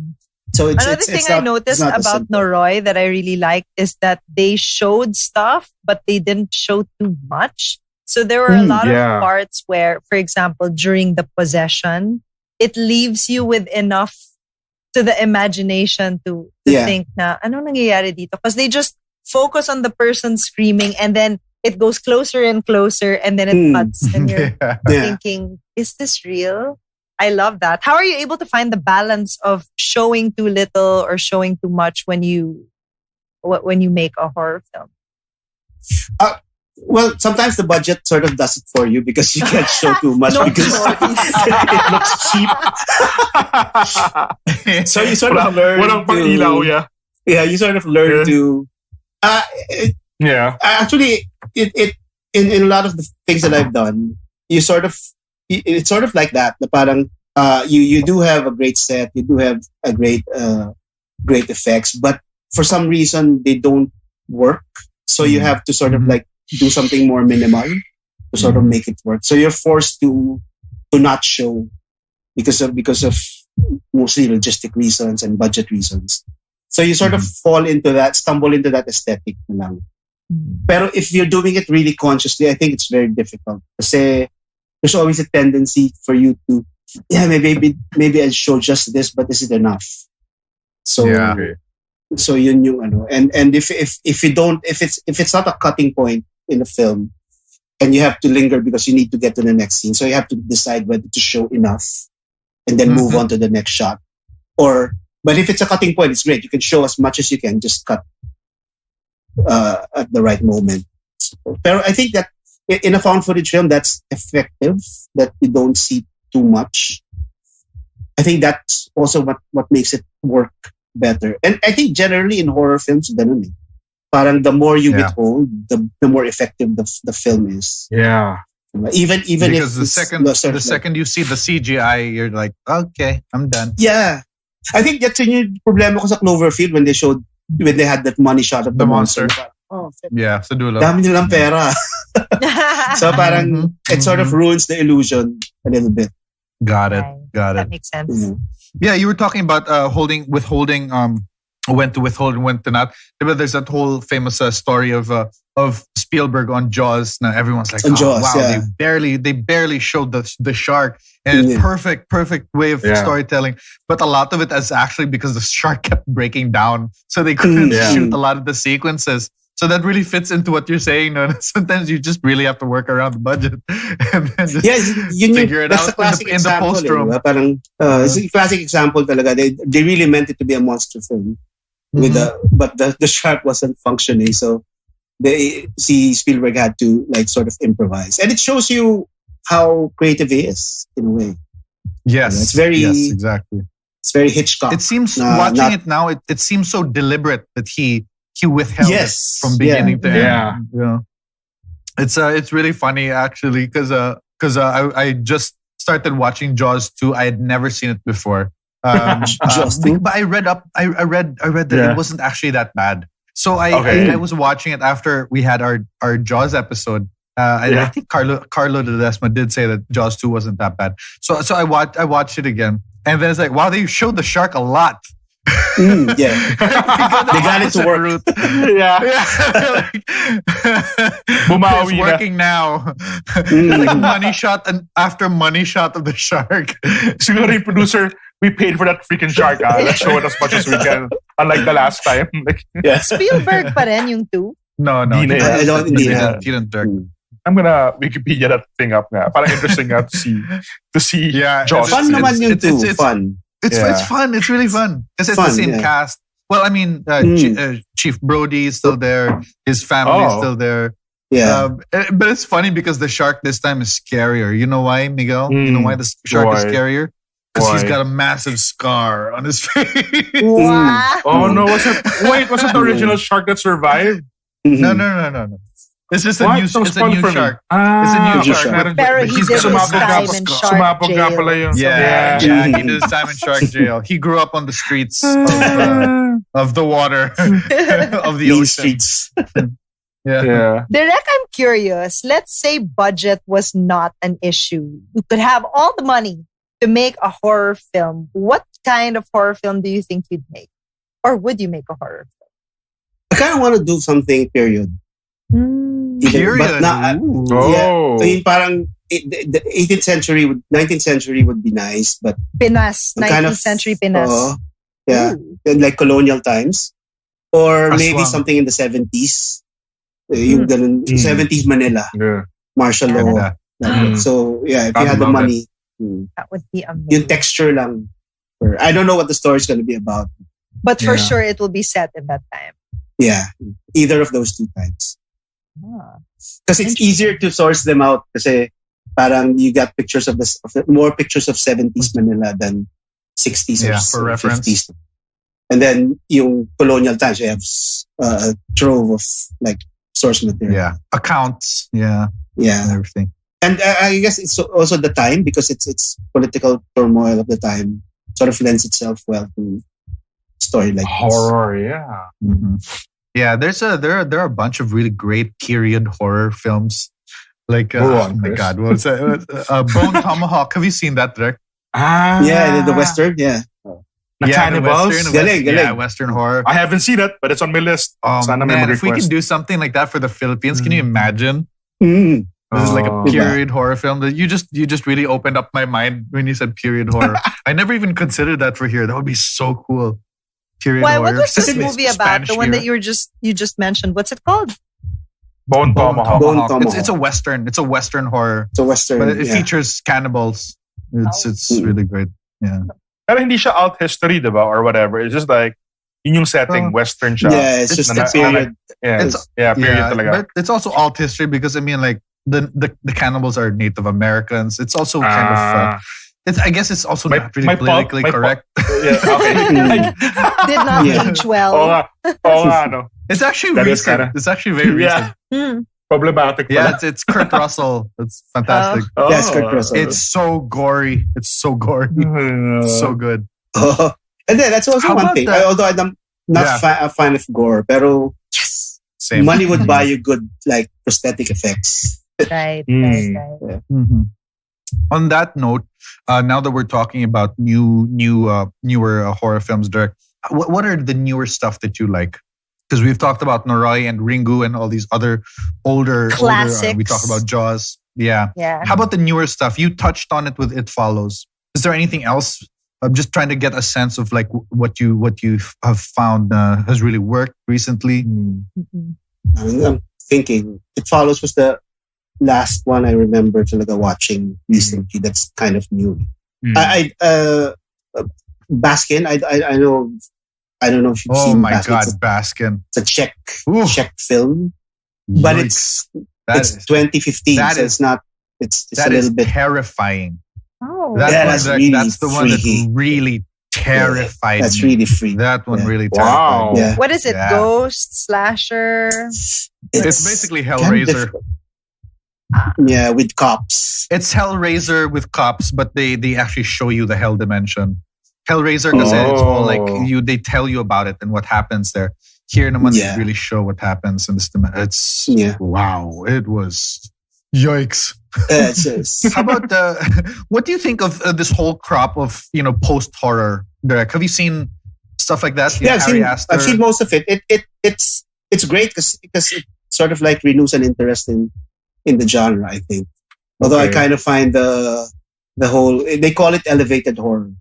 So another thing I noticed about Noroi that I really liked is that they showed stuff, but they didn't show too much. So there were a lot of parts where, for example, during the possession, it leaves you with enough to the imagination to think na, ano nangyayari dito? Because they just focus on the person screaming and then it goes closer and closer and then it cuts and you're thinking, is this real? I love that. How are you able to find the balance of showing too little or showing too much when you make a horror film? Well, sometimes the budget sort of does it for you because you can't show too much because it looks cheap. So you sort of learn you sort of learn to actually it in a lot of the things that I've done, it's sort of like that. The parang you do have a great set, you do have a great effects, but for some reason they don't work. So you have to sort of like do something more minimal to sort of make it work. So you're forced to not show because of mostly logistic reasons and budget reasons. So you sort of stumble into that aesthetic lang. Pero if you're doing it really consciously, I think it's very difficult. Kasi there's always a tendency for you to, maybe I'll show just this, but is it enough? So so yun yung ano. And if it's not a cutting point in a film, and you have to linger because you need to get to the next scene, so you have to decide whether to show enough and then move on to the next shot. But if it's a cutting point, it's great. You can show as much as you can, just cut at the right moment. But I think that in a found footage film, that's effective, that you don't see too much. I think that's also what makes it work better. And I think generally in horror films, ganun eh. Parang the more you withhold, the more effective the film is. Yeah. Even because the second you see the CGI, you're like, okay, I'm done. Yeah. I think that's yung problema ko sa Cloverfield when they had that money shot of the monster. Sa dulo. Dami nilang pera. So parang it sort of ruins the illusion a little bit. Got it. That makes sense. Yeah, you were talking about withholding when to withhold and when to not. But there's that whole famous story of Spielberg on Jaws. Now everyone's like, Jaws, wow, yeah. they barely showed the shark, and it's perfect way of storytelling. But a lot of it is actually because the shark kept breaking down, so they couldn't shoot a lot of the sequences. So that really fits into what you're saying. No? Sometimes you just really have to work around the budget and then just figure it out in the post room. It's a classic example talaga. They really meant it to be a monster film, but the shark wasn't functioning. So Spielberg had to like sort of improvise, and it shows you how creative he is in a way. Yes, it's very exactly. It's very Hitchcock. It seems watching it now. It seems so deliberate that he withheld it from beginning to end. Yeah. It's really funny actually because I just started watching Jaws 2. I had never seen it before. Jaws 2? But I read that it wasn't actually that bad. So I was watching it after we had our Jaws episode. I think Carlo Ledesma did say that Jaws 2 wasn't that bad. So I watched it again, and then it's like, wow, they showed the shark a lot. They got it to work. It's working now. It's like money shot and after money shot of the shark. Siguro yung producer, we paid for that freaking shark. Let's show it as much as we can. Unlike the last time. Spielberg pa rin yung 2? No. He didn't direct. I'm gonna Wikipedia that thing up nga. Parang interesting nga to see Jaws. Fun naman yung 2. Fun. It's fun. It's really fun because it's the same cast. Well, I mean, Chief Brody is still there. His family is still there. Yeah. But it's funny because the shark this time is scarier. You know why, Miguel? You know why the shark is scarier? Because he's got a massive scar on his face. Wow. Oh no! Was it the original shark that survived? No. It's just a new shark. It's a new shark. Pero he did his time in shark jail. Yeah, he did his time in shark jail. He grew up on the streets of the water, of the ocean. Streets. Derek, I'm curious. Let's say budget was not an issue. You could have all the money to make a horror film. What kind of horror film do you think you'd make? Or would you make a horror film? I kind of want to do something period. Period. But not, so yung parang the 18th century, 19th century would be nice, but Pinas, 19th century Pinas. Like colonial times, or Aswang. maybe something in the 70s. Yung ganun, 70s Manila, martial law. So if you had the money, that would be amazing. Yung texture lang. I don't know what the story is going to be about, but for sure it will be set in that time. Yeah, either of those two times. Because it's easier to source them out. Kasi parang you got pictures of more pictures of 70s Manila than 60s or 50s. And then yung colonial times, you have a trove of like source material. Yeah, accounts. Yeah, and everything. And I guess it's also the time, because it's political turmoil of the time sort of lends itself well to story like horror. Yeah, there are a bunch of really great period horror films. Like oh my God, what was that? Bone Tomahawk. Have you seen that, Dirk? The Western. Cannibals. Western horror. I haven't seen it, but it's on my list. Man, if we can do something like that for the Philippines, can you imagine? This is like a period horror film that you just really opened up my mind when you said period horror. I never even considered that for here. That would be so cool. Why? What was this movie about? Spanish the one that you just mentioned. What's it called? Bone Tomahawk. It's a western. It's a western horror. It's a western, but it features cannibals. It's really great. Yeah. Pero hindi siya alt history, diba? Or whatever. It's just like yun yung setting, western siya. Yeah, it's just a period. Period talaga. But it's also alt history because I mean, like the cannibals are Native Americans. It's also kind of. I guess it's also not really politically correct. Did not age well. It's actually recent. It's actually very recent. Problematic. Yeah, it's Kurt Russell. It's fantastic. Yes, Kurt Russell. It's so gory. So good. And then that's also one thing. Although I'm not a fan of gore, pero money would buy you good like prosthetic effects. Right. Yeah. On that note, now that we're talking about newer horror films, Dirk, what are the newer stuff that you like? Because we've talked about Noroi and Ringu and all these other older classics. We talked about Jaws. Yeah. How about the newer stuff? You touched on it with It Follows. Is there anything else? I'm just trying to get a sense of like what you have found has really worked recently. I'm thinking It Follows was the last one I remember watching recently. That's kind of new. Baskin. I know. I don't know if you've seen. Oh my God, Baskin! It's a Czech film, but it's 2015. So it's not. It's a little bit terrifying. Oh, that's the one that really terrified me. That's really freaky. That one really terrified me. Yeah. What is it? Ghost slasher? It's basically Hellraiser. Yeah, with cops. It's Hellraiser with cops, but they actually show you the hell dimension. Hellraiser, because it's all like they tell you about it and what happens there. Here in the one, they really show what happens in this dimension. It's wow. It was yikes. How about what do you think of this whole crop of post horror? Derek, have you seen stuff like that? Yeah, I've seen most of it. It's great because it sort of like renews an interest in the genre. I think, although I kind of find the whole, they call it elevated horror.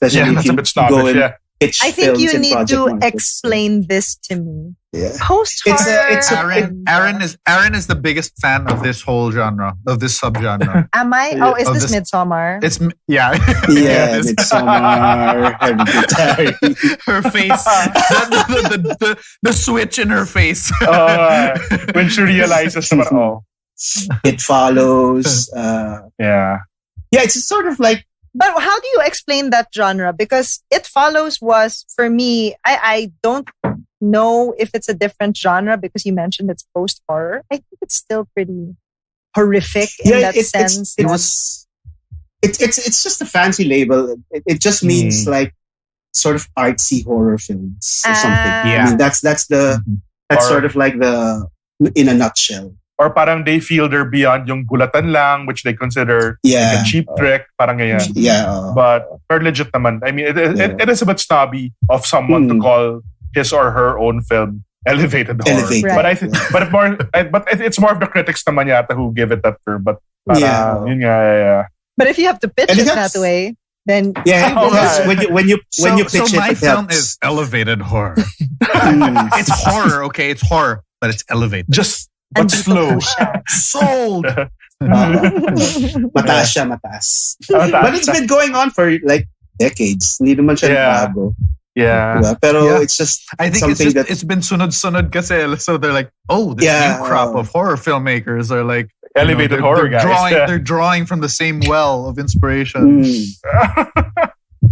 Especially if you go and pitch I think you need to markets. Explain this to me. Yeah. Post horror. Aaron is the biggest fan of this whole genre, of this subgenre. Am I? Oh, is this Midsommar? It's Midsommar. Hereditary. Her face, the switch in her face when she realizes, It Follows. It's sort of like. But how do you explain that genre? Because It Follows was, for me, I don't know if it's a different genre because you mentioned it's post-horror. I think it's still pretty horrific in that sense. It's just a fancy label. It just means like sort of artsy horror films or something. Yeah. I mean, that's sort of like the, in a nutshell. Or parang they feel they're beyond yung gulatan lang, which they consider like a cheap trick, parang ganyan. But very legit naman. I mean, it is a bit snobby of someone to call his or her own film elevated horror. Right. But it's more of the critics naman yata who give it that term. But yun nga. But if you have to pitch it that way, then when you pitch it, my film is elevated horror. It's horror, okay? It's horror, but it's elevated. But slow. Sold. Mataas. But it's been going on for like decades. Hindi naman siya bago. Yeah. Pero it's just, I think it's been sunod kasi. So they're like, oh, this new crop of horror filmmakers are like elevated horror guys. They're drawing from the same well of inspiration.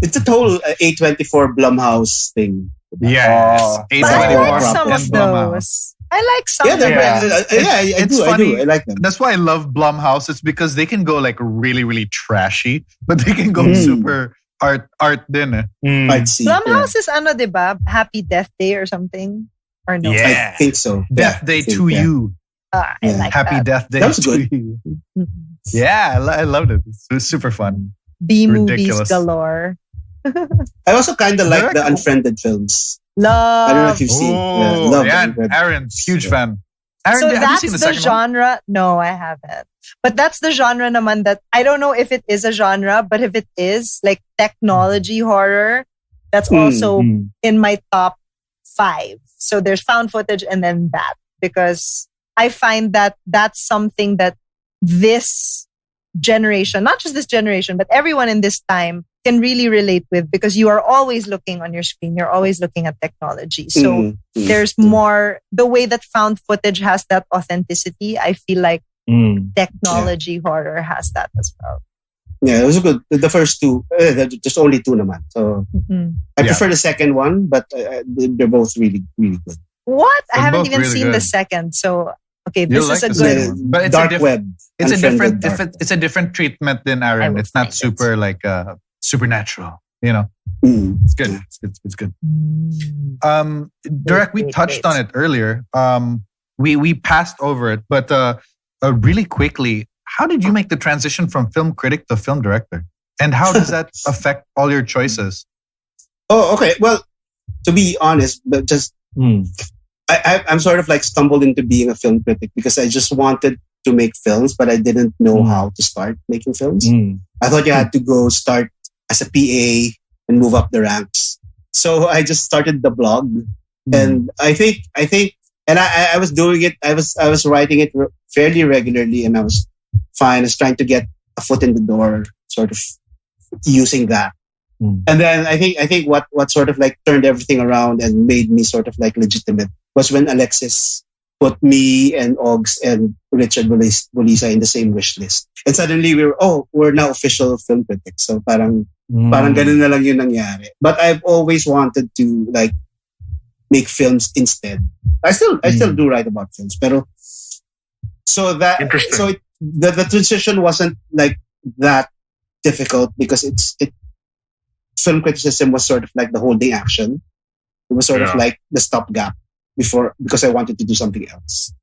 It's a total A24 Blumhouse thing. Yes. A24 I like some of those. I like some of them. I do. I like them. That's why I love Blumhouse. It's because they can go like really, really trashy, but they can go super art din. Blumhouse is diba? Happy Death Day or something? Or no? Yeah. I think so. Death Day to You. I like Happy that. Death Day to You. Yeah, I loved it. It was super fun. B-movies galore. I also kind of like the Unfriended films. Love. I don't know if you've seen. Aaron, huge fan. Aaron, so that's you seen the genre. One? No, I haven't. But that's the genre naman that I don't know if it is a genre, but if it is like technology horror, that's also in my top 5. So there's found footage and then that, because I find that that's something that this generation, not just this generation, but everyone in this time can really relate with, because you are always looking on your screen. You're always looking at technology. So there's more, the way that found footage has that authenticity. I feel like technology horror has that as well. Yeah, it was good. The first two, just only 2 naman. So I prefer the second one, but they're both really, really good. What? I haven't even seen the second. So okay, this is a good one. But it's Dark Web. It's a different treatment than Aaron. It's not super like supernatural, It's good. It's good. Direct, we touched on it earlier. We passed over it, but really quickly, how did you make the transition from film critic to film director? And how does that affect all your choices? Oh, okay. Well, to be honest, but just I'm sort of like stumbled into being a film critic because I just wanted to make films, but I didn't know how to start making films. I thought you had to go start as a PA and move up the ranks. So I just started the blog, and I think, and I was doing it. I was writing it fairly regularly, and I was fine. I was trying to get a foot in the door, sort of using that. And then I think what sort of like turned everything around and made me sort of like legitimate was when Alexis put me and Oggs and Richard Bulisa in the same wish list. And suddenly we're now official film critics. So parang ganun na lang yung nangyari. But I've always wanted to like make films instead. I still do write about films, pero the transition wasn't like that difficult because film criticism was sort of like the holding action. It was sort of like the stopgap because I wanted to do something else.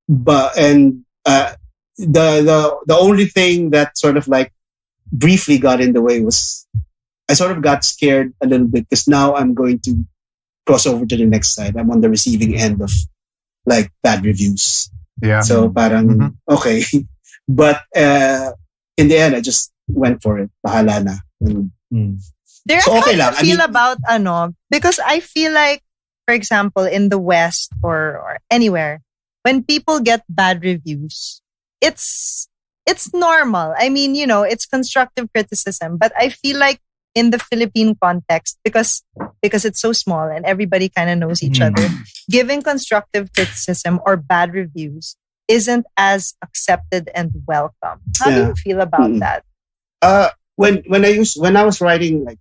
But the only thing that sort of like briefly got in the way was I sort of got scared a little bit because now I'm going to cross over to the next side. I'm on the receiving end of like bad reviews. Yeah. So parang okay, but in the end I just went for it. Bahala na. Derek, so okay how do you feel about because I feel like, for example, in the West or anywhere, when people get bad reviews, it's normal. I mean, it's constructive criticism. But I feel like in the Philippine context, because it's so small and everybody kind of knows each other, giving constructive criticism or bad reviews isn't as accepted and welcome. How do you feel about that? When I was writing like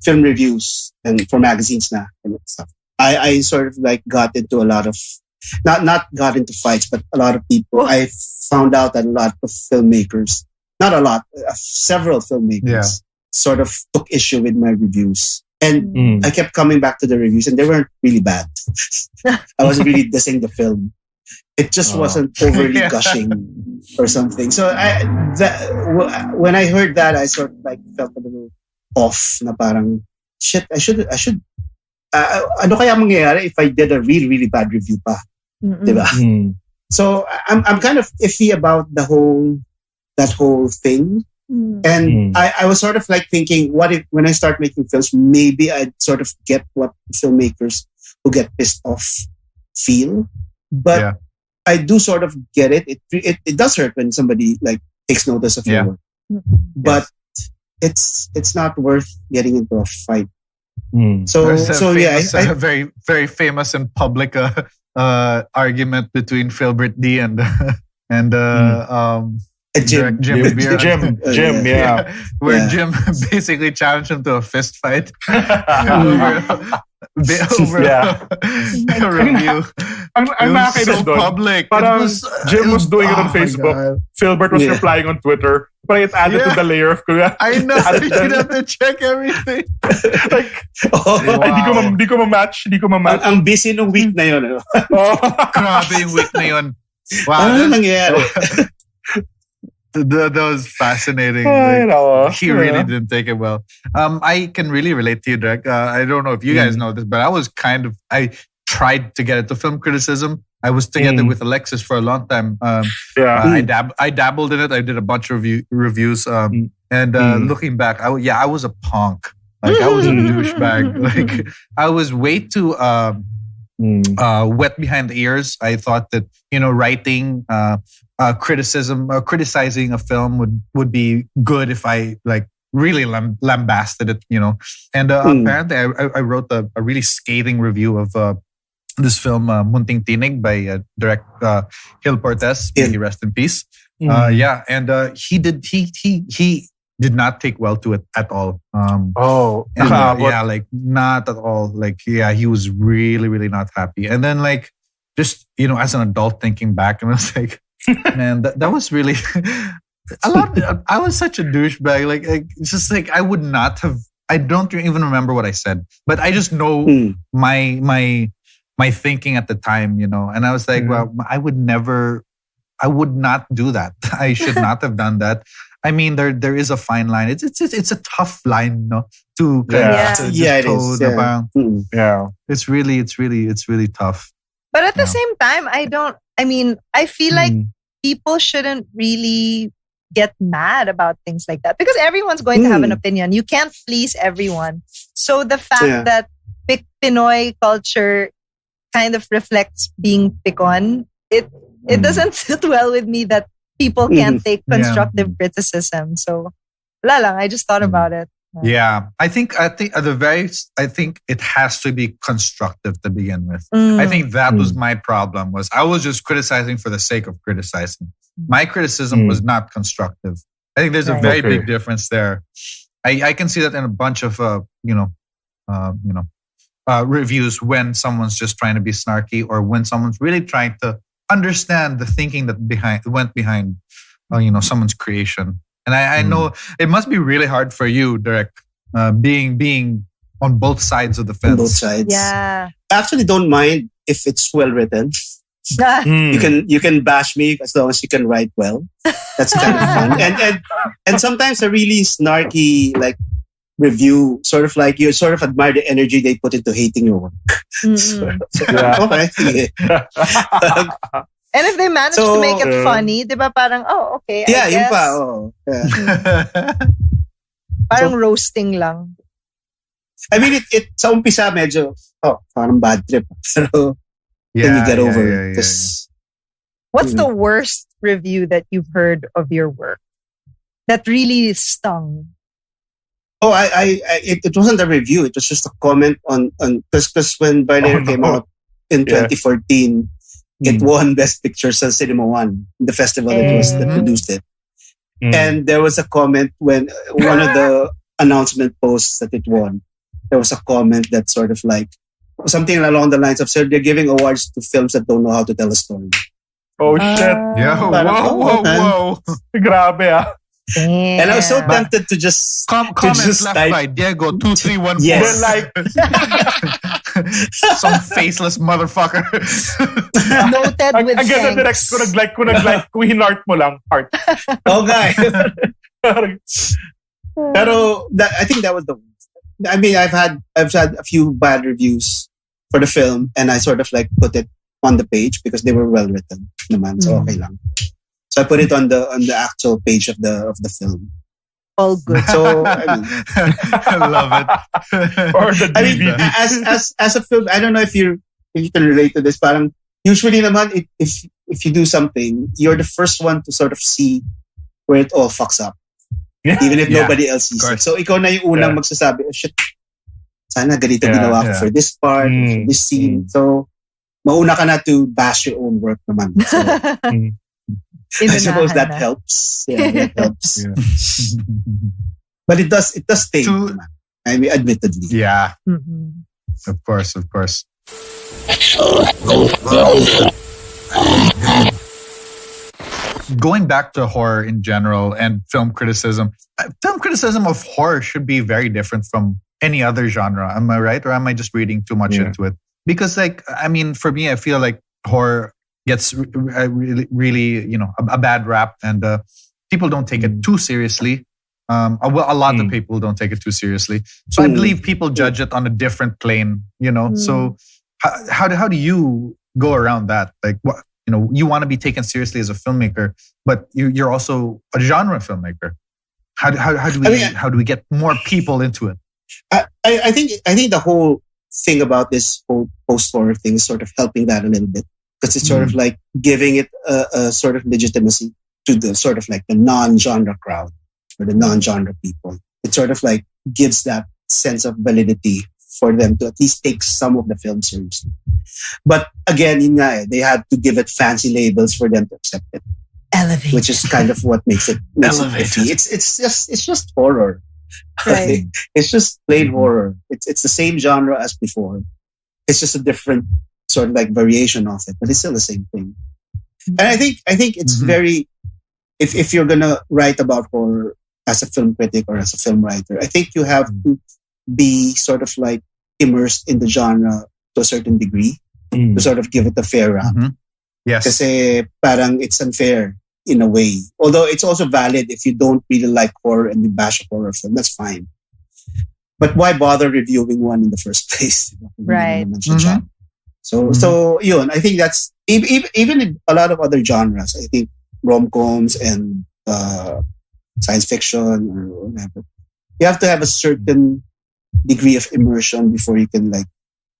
film reviews and for magazines and stuff, I sort of like got into a lot of not got into fights, but a lot of people. I found out that a lot of filmmakers, not a lot, several filmmakers sort of took issue with my reviews. And I kept coming back to the reviews and they weren't really bad. I wasn't really dissing the film. It just wasn't overly gushing or something. So when I heard that, I sort of like felt a little off na parang, shit, I should ano kaya mangyayari if I did a really, really bad review pa? Diba? So I'm kind of iffy about that whole thing. And I was sort of like thinking, what if when I start making films, maybe I'd sort of get what filmmakers who get pissed off feel. But I do sort of get it. It does hurt when somebody like takes notice of your work. But it's not worth getting into a fight. So a very, very famous and public argument between Philbert D and Jim. Jim, where Jim basically challenged him to a fist fight over a review. Ang nakakainis doon, public. Parang Jim was doing it on Facebook. Philbert was replying on Twitter. But it added to the layer of I know. You have to check everything. Like, hindi ko ma-match. Ang busy nung week na yun. Grabe yung week na yun. Wow. Ano nangyari? That was fascinating. He really didn't take it well. I can really relate to you, Derek. I don't know if you guys know this, but I tried to get into film criticism. I was together with Alexis for a long time. I dabbled in it. I did a bunch of reviews. Looking back, I was a punk. Like I was a douchebag. Like I was way too wet behind the ears. I thought that writing criticizing a film would be good if I like really lambasted it. And apparently I wrote a really scathing review of this film Munting Tinig by director Gil Portes. May he rest in peace. He did not take well to it at all. Like not at all. Like he was really, really not happy. And then like just as an adult thinking back, and I was like, man, that was really a lot. I was such a douchebag. Like it's just like I would not have. I don't even remember what I said, but I just know my thinking at the time, and I was like, well, I would not do that. I should not have done that. I mean, there is a fine line. It's a tough line, no, to it is. Yeah. It's really tough. But at the same time, I feel like people shouldn't really get mad about things like that because everyone's going to have an opinion. You can't please everyone. So the fact that Pinoy culture kind of reflects being picon, it doesn't sit well with me that people can't take constructive criticism. So, wala lang, I just thought about it. Yeah, I think it has to be constructive to begin with. I think that was my problem. Was I was just criticizing for the sake of criticizing. My criticism was not constructive. I think there's a very big difference there. I can see that in a bunch of reviews when someone's just trying to be snarky or when someone's really trying to understand the thinking that went behind someone's creation. And I know it must be really hard for you, Derek, being on both sides of the fence. On both sides. Yeah. I actually don't mind if it's well written. You can bash me as long as you can write well. That's kind of fun. And sometimes a really snarky review, sort of like you sort of admire the energy they put into hating your work. Okay. And if they manage to make it funny, di ba parang, okay, I guess. Yun pa. Yeah. Parang roasting lang. I mean, it sa umpisa medyo, parang bad trip. Pero then you get over it. What's the worst review that you've heard of your work that really stung? Oh, it wasn't a review. It was just a comment on because when Violator came out in 2014, it won Best Picture sa Cinema One, the festival that produced it. And there was a comment when one of the announcement posts that it won, there was a comment that sort of like something along the lines of, "Sir, they're giving awards to films that don't know how to tell a story." Oh shit! Yeah, whoa! Grabe ah. Damn. And I was so tempted to just comments left by Diego 2314. Yes. Like some faceless motherfucker. Noted with Again, direct kung nag-like, kung hinart mo lang, heart. Okay. Pero I think that was the worst. I mean, I've had a few bad reviews for the film, and I sort of like put it on the page because they were well written naman, so okay lang. So I put it on the actual page of the film. All good. So I mean, I love it. Or the DVD. I mean, as a film, I don't know if you can relate to this. Parang usually naman, if you do something, you're the first one to sort of see where it all fucks up, even if nobody else sees it. So ikaw na yung unang magsasabi, "Oh, shit, sana ganito ginawa ko for this part, for this scene." So mauna ka na to bash your own work naman. So, I suppose that helps. Yeah, that helps. Yeah. But it does stay. I mean, admittedly. Yeah. Mm-hmm. Of course. Going back to horror in general and film criticism of horror should be very different from any other genre. Am I right? Or am I just reading too much into it? Because for me, I feel like horror gets really, a bad rap, and people don't take it too seriously. A lot of people don't take it too seriously. So I believe people judge it on a different plane, So how do you go around that? Like, what, you want to be taken seriously as a filmmaker, but you're also a genre filmmaker. How do we get more people into it? I think the whole thing about this whole post-horror thing is sort of helping that a little bit. Because it's sort of like giving it a sort of legitimacy to the sort of like the non-genre crowd or the non-genre people. It sort of like gives that sense of validity for them to at least take some of the film seriously. But again, they had to give it fancy labels for them to accept it. Elevated. Which is kind of what makes it iffy. It's just horror. Right. It's just plain horror. It's the same genre as before. It's just a different sort of like variation of it, but it's still the same thing. And I think it's very, if you're gonna write about horror as a film critic or as a film writer, I think you have to be sort of like immersed in the genre to a certain degree to sort of give it a fair rap. Yes. Kasi parang it's unfair in a way. Although it's also valid if you don't really like horror and you bash a horror film, that's fine. But why bother reviewing one in the first place? Right. So yun, I think that's even in a lot of other genres. I think rom-coms and science fiction or whatever. You have to have a certain degree of immersion before you can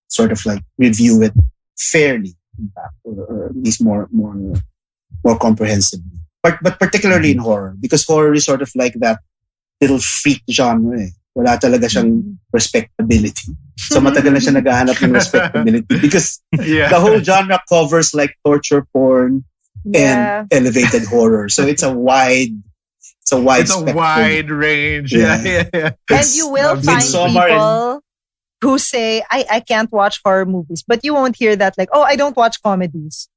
sort of review it fairly, in fact, or at least more comprehensively. But particularly in horror, because horror is sort of like that little freak genre. Wala talaga siyang respectability. So matagal na siya naghahanap ng respectability because the whole genre covers torture porn and elevated horror. So it's a wide range. Yeah. And you will find people who say, I can't watch horror movies. But you won't hear that I don't watch comedies.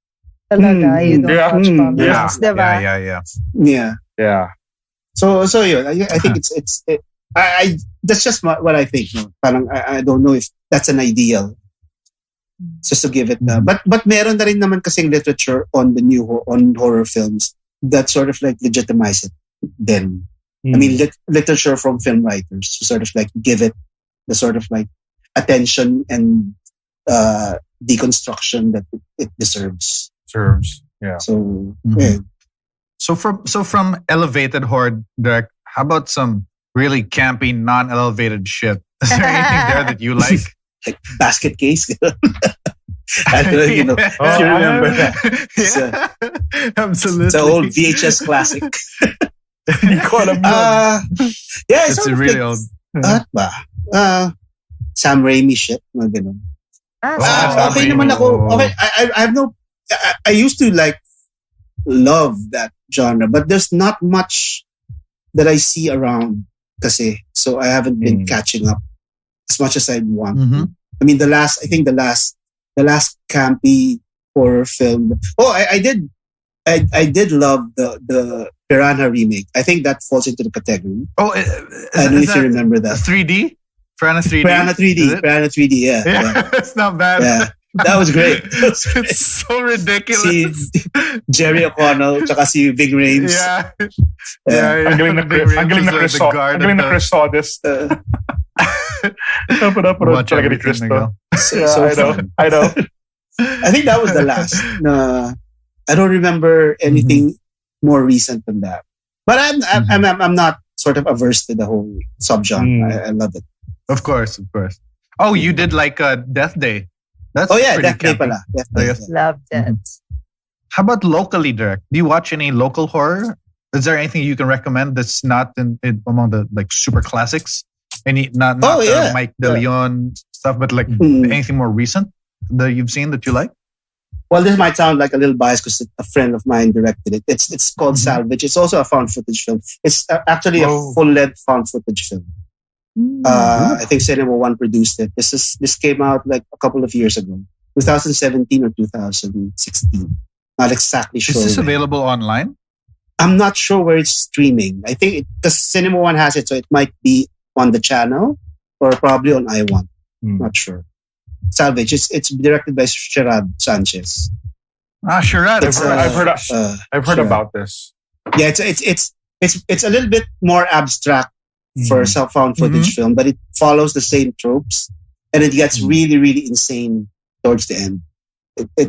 Talaga, you don't watch comedies. Diba? Yeah. So yun, I think it's that's just what I think. No? Parang, I don't know if that's an ideal. Just to give it but meron na rin naman kasing literature on on horror films that sort of legitimize it then. I mean, literature from film writers to sort of give it the sort of attention and deconstruction that it deserves. Yeah. So, So from elevated horror, Derek, how about some really campy, non-elevated shit? Is there anything there that you like? Like Basket Case? I don't know, if you remember that. Absolutely. It's an old VHS classic. It's really old. Sam Raimi shit. Mga ganun. Okay naman ako. Okay, I have no... I used to love that genre, but there's not much that I see around kasi. So I haven't been catching up as much as I'd want. I mean, the last campy horror film. Oh, I did love the Piranha remake. I think that falls into the category. Oh, I don't know if you remember that. 3D? Piranha 3D? Piranha 3D, yeah. It's not bad. Yeah. That was great. It's so ridiculous. Si Jerry O'Connell tsaka si Ving Rhames. Yeah. Ang galing na Chris Sodist. Napanood talaga ni Chris. I know. I think that was the last. I don't remember anything more recent than that. But I'm not sort of averse to the whole subgenre. I love it. Of course. Oh, you did Death Day. That's Death Day pala. Loved it. How about locally, Derek? Do you watch any local horror? Is there anything you can recommend that's not in among the super classics? Not Mike DeLeon stuff, but anything more recent that you've seen that you like? Well, this might sound like a little biased because a friend of mine directed it. It's called Salvage. It's also a found footage film. It's actually a full-length found footage film. I think Cinema One produced it. This came out a couple of years ago, 2017 or 2016. Not exactly sure. Is this available online? I'm not sure where it's streaming. I think because Cinema One has it, so it might be on the channel or probably on iWant. Not sure. Salvage. It's directed by Sherad Sanchez. Sherad. I've heard about this. Yeah, it's a little bit more abstract for a found footage film, but it follows the same tropes and it gets really, really insane towards the end.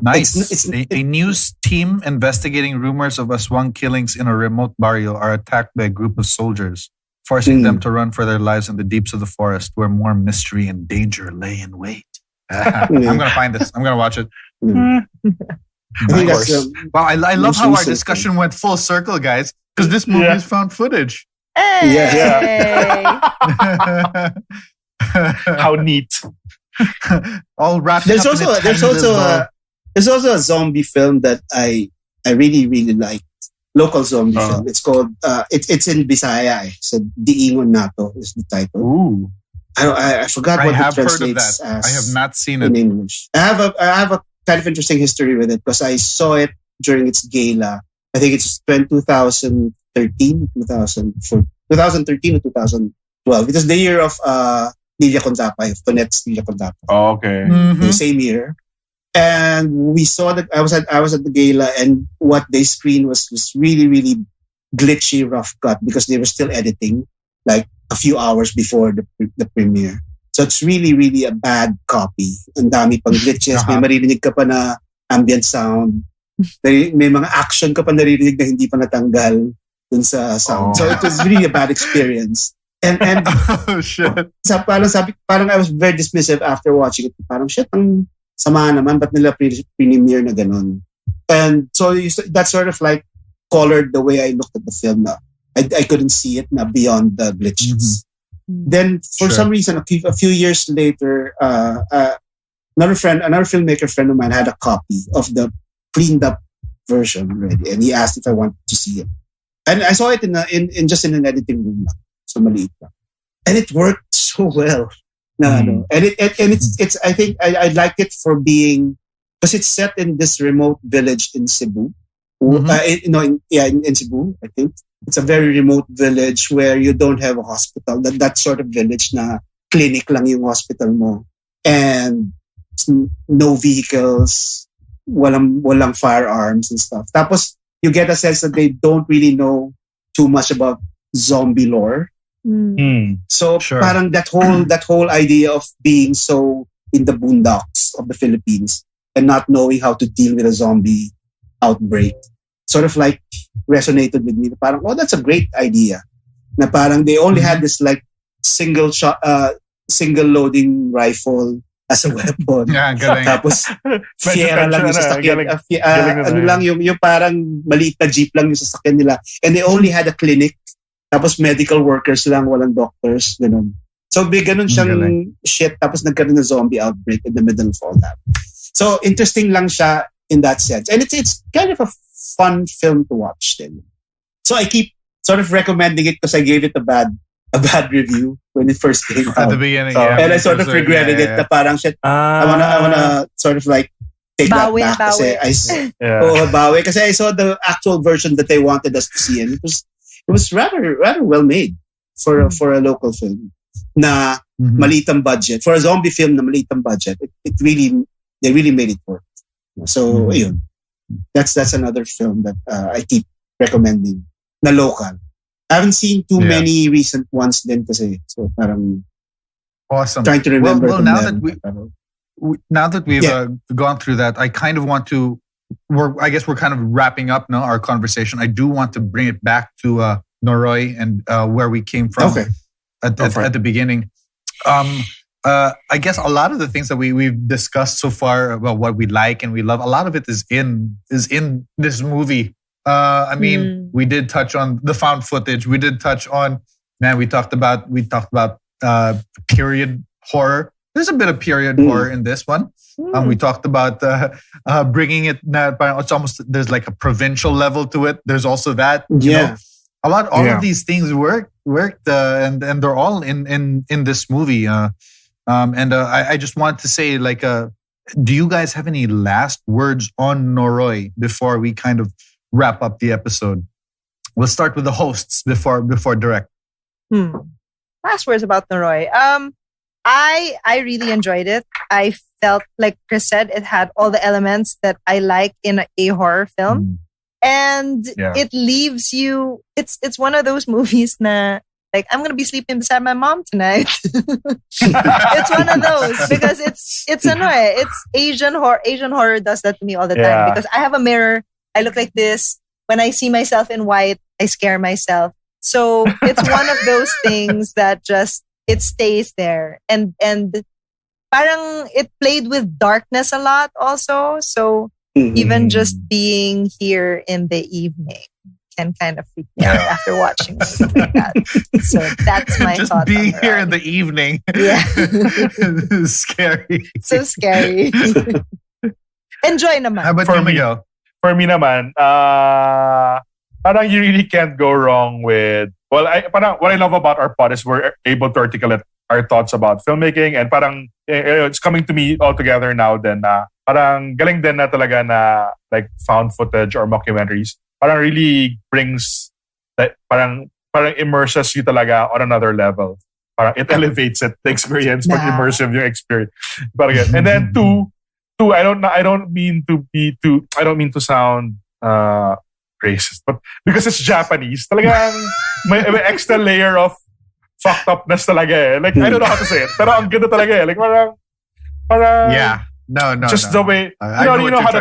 Nice. A news team investigating rumors of Aswang killings in a remote barrio are attacked by a group of soldiers, forcing them to run for their lives in the deeps of the forest where more mystery and danger lay in wait. I'm going to find this. I'm going to watch it. I think wow, I love how our discussion went full circle, guys, because this movie is found footage. Hey. Yeah. How neat. All wrapped there's up also a zombie film that I really, really like. Local zombie film. It's called it's in Bisaya. So Diingon Nato is the title. Ooh. I forgot what it translates as. I have not seen it in English. I have a kind of interesting history with it because I saw it during its gala. I think it's 2013 or 2012. It was the year of Lilia Contapay, of Tonet's Lilia Contapay. Oh, okay. The same year. And we saw that I was at the gala, and what they screened was really, really glitchy, rough cut because they were still editing like a few hours before the premiere. So it's really, really a bad copy. Ang dami pang glitches. May maririnig ka pa na ambient sound. May mga action ka pa naririnig na hindi pa natanggal dun sa sound. So it was really a bad experience. And oh shit. Parang I was very dismissive after watching it. Parang shit, ang sama naman, ba't nila premiere na ganun? And so that sort of like colored the way I looked at the film na. I couldn't see it na beyond the glitches. Then for some reason, a few years later, another filmmaker friend of mine had a copy of the cleaned up version already, and he asked if I wanted to see it. And I saw it in just in an editing room, so maliit lang. And it worked so well. And it's I think I like it for being, because it's set in this remote village in Cebu. In Cebu, I think. It's a very remote village where you don't have a hospital. That sort of village na clinic lang yung hospital mo. And no vehicles, walang firearms and stuff. Tapos, you get a sense that they don't really know too much about zombie lore. So, parang that whole idea of being so in the boondocks of the Philippines and not knowing how to deal with a zombie outbreak sort of like resonated with me. Parang, oh, that's a great idea. Na parang they only had this like single loading rifle as a weapon. Yeah, galing. Tapos fiera lang yung sasakyan. Ano lang yung parang maliit na jeep lang yung sasakyan nila. And they only had a clinic. Tapos medical workers lang, walang doctors, ganun. So big ganun siyang shit. Tapos nagkaroon ng zombie outbreak in the middle of all that. So interesting lang siya in that sense. And it's kind of a fun film to watch then. So I keep sort of recommending it because I gave it a bad review when it first came out. At the beginning, and I sort of regretted it. Na parang shit. I wanna sort of like take that back. Bawi. Kasi I saw the actual version that they wanted us to see, and it was rather well made for a local film. Na malitang budget, for a zombie film na malitang budget. They really made it work. So ayun. That's another film that I keep recommending na local. I haven't seen too many recent ones din kasi. So parang awesome. Trying to remember. Well, now that we've gone through that, I kind of want to. I guess we're kind of wrapping up now our conversation. I do want to bring it back to Noroi and where we came from at the beginning. I guess a lot of the things that we've discussed so far about what we like and we love, a lot of it is in this movie. I mean, we did touch on the found footage. We did touch on, we talked about period horror. There's a bit of period horror in this one. We talked about bringing it. It's almost, there's like a provincial level to it. There's also that. You know, all of these things worked, and they're all in this movie. I just wanted to say, like, do you guys have any last words on Noroi before we kind of wrap up the episode? We'll start with the hosts before direct. Last words about Noroi. I really enjoyed it. I felt like Chris said, it had all the elements that I like in a horror film, and it leaves you. It's one of those movies na, like, I'm gonna be sleeping beside my mom tonight. It's one of those because it's annoying. It's Asian horror. Asian horror does that to me all the time because I have a mirror. I look like this. When I see myself in white, I scare myself. So it's one of those things that just it stays there, and parang it played with darkness a lot also. So even just being here in the evening can kind of freak me out after watching something like that. So that's my just thought. Just being here in the evening. Yeah. Is scary. So scary. Enjoy naman. How about you, Miguel? For me naman, parang you really can't go wrong with, what I love about our pod is we're able to articulate our thoughts about filmmaking, and parang it's coming to me all together now then parang galing din na talaga na like found footage or mockumentaries. Parang really brings that, parang immerses you talaga on another level. Parang it elevates it, the experience, pag immersive yung experience. Parang, and then two, Two, I don't mean to sound racist, but because it's Japanese, talagang may extra layer of fucked upness talaga eh. Like, I don't know how to say it, pero ang ganda talaga eh. Like, parang yeah. No. Just the way, you know how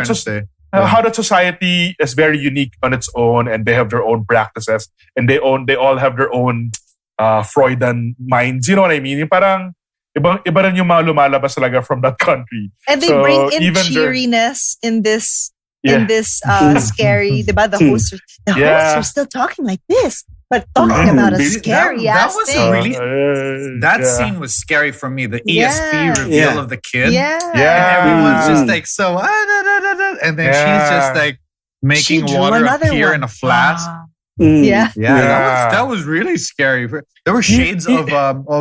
that society is very unique on its own, and they have their own practices, and they all have their own Freudian minds. You know what I mean? Yung parang iba rin yung mga lumalabas talaga from that country. And they bring in cheeriness in this scary, diba? The hosts are still talking like this, but talking about a scary ass thing. That scene was scary for me. The ESP reveal of the kid. Yeah. And everyone's just like, so, and then she's just like making water appear in a flask. Yeah. That was really scary. There were shades of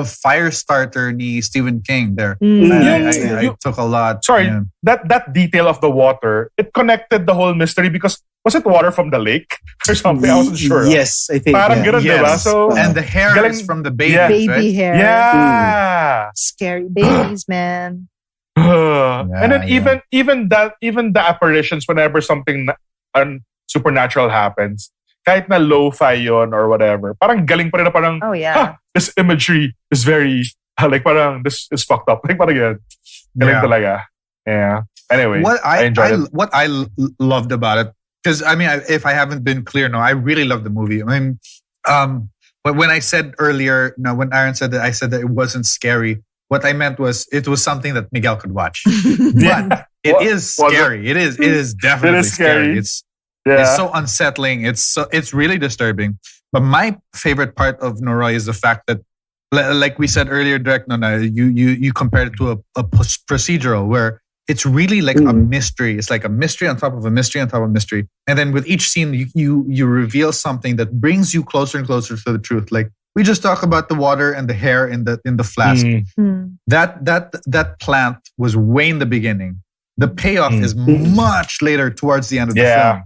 Firestarter ni Stephen King there. I took a lot. Sorry, that detail of the water, it connected the whole mystery because was it water from the lake or something? I wasn't sure. Yes, I think. Parang ganun, diba? So, and the hair is from the baby. Baby hair. Yeah. Scary babies, man. And then even the apparitions whenever something supernatural happens, kahit na lo-fi yon or whatever, parang galing pa rin na parang, this imagery is very, like parang, this is fucked up. Like parang yan. Galing talaga. Yeah. Anyway, I enjoyed it. What I loved about it, because I mean, if I haven't been clear, I really loved the movie. I mean, when I said earlier, when Aaron said that, I said that it wasn't scary. What I meant was it was something that Miguel could watch. But it is scary. It is definitely scary. It's so unsettling. It's really disturbing. But my favorite part of Noroi is the fact that, like we said earlier, Direct, you compared it to a procedural where it's really like a mystery. It's like a mystery on top of a mystery on top of a mystery. And then with each scene, you reveal something that brings you closer and closer to the truth. Like we just talked about the water and the hair in the flask. That plant was way in the beginning. The payoff is much later towards the end of the film.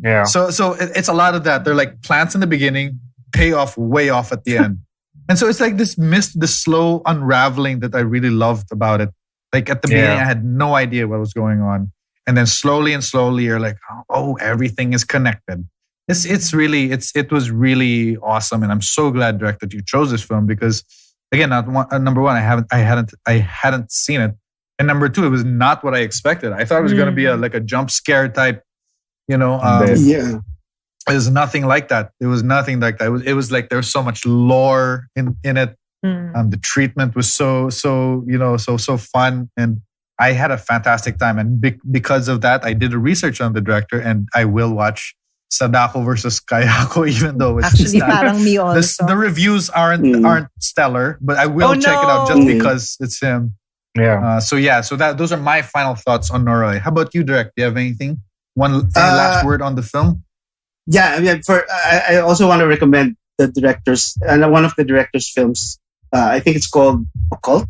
Yeah. So it's a lot of that. They're like plants in the beginning, payoff way off at the end. And so it's like this the slow unraveling that I really loved about it. Like at the beginning, I had no idea what was going on. And then slowly and slowly you're like, oh, everything is connected. It was really awesome. And I'm so glad, Direct, that you chose this film because again, number one, I hadn't seen it. And number two, it was not what I expected. I thought it was going to be a jump scare type, It was nothing like that. It was nothing like that. It was like there was so much lore in it. The treatment was so fun, and I had a fantastic time. And because of that, I did a research on the director, and I will watch Sadako versus Kayako, even though it's actually parang me also. The reviews aren't stellar, but I will check it out just because it's him. Yeah. So those are my final thoughts on Noroi. How about you, Direct? Do you have anything? One last word on the film? Yeah, I mean, I also want to recommend the director's and one of the director's films. I think it's called Occult.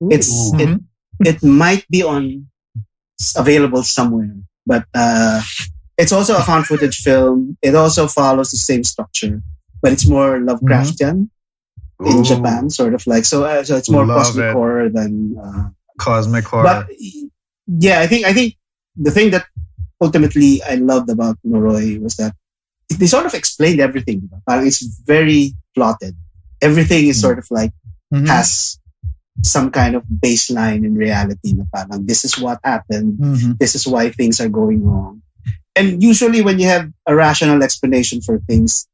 It might be available somewhere, but it's also a found footage film. It also follows the same structure, but it's more Lovecraftian in Japan, sort of like so it's more cosmic horror than cosmic horror. But yeah, I think the thing that ultimately I loved about Noroi was that they sort of explained everything. It's very plotted. Everything is sort of like has some kind of baseline in reality. This is what happened. This is why things are going wrong. And usually when you have a rational explanation for things,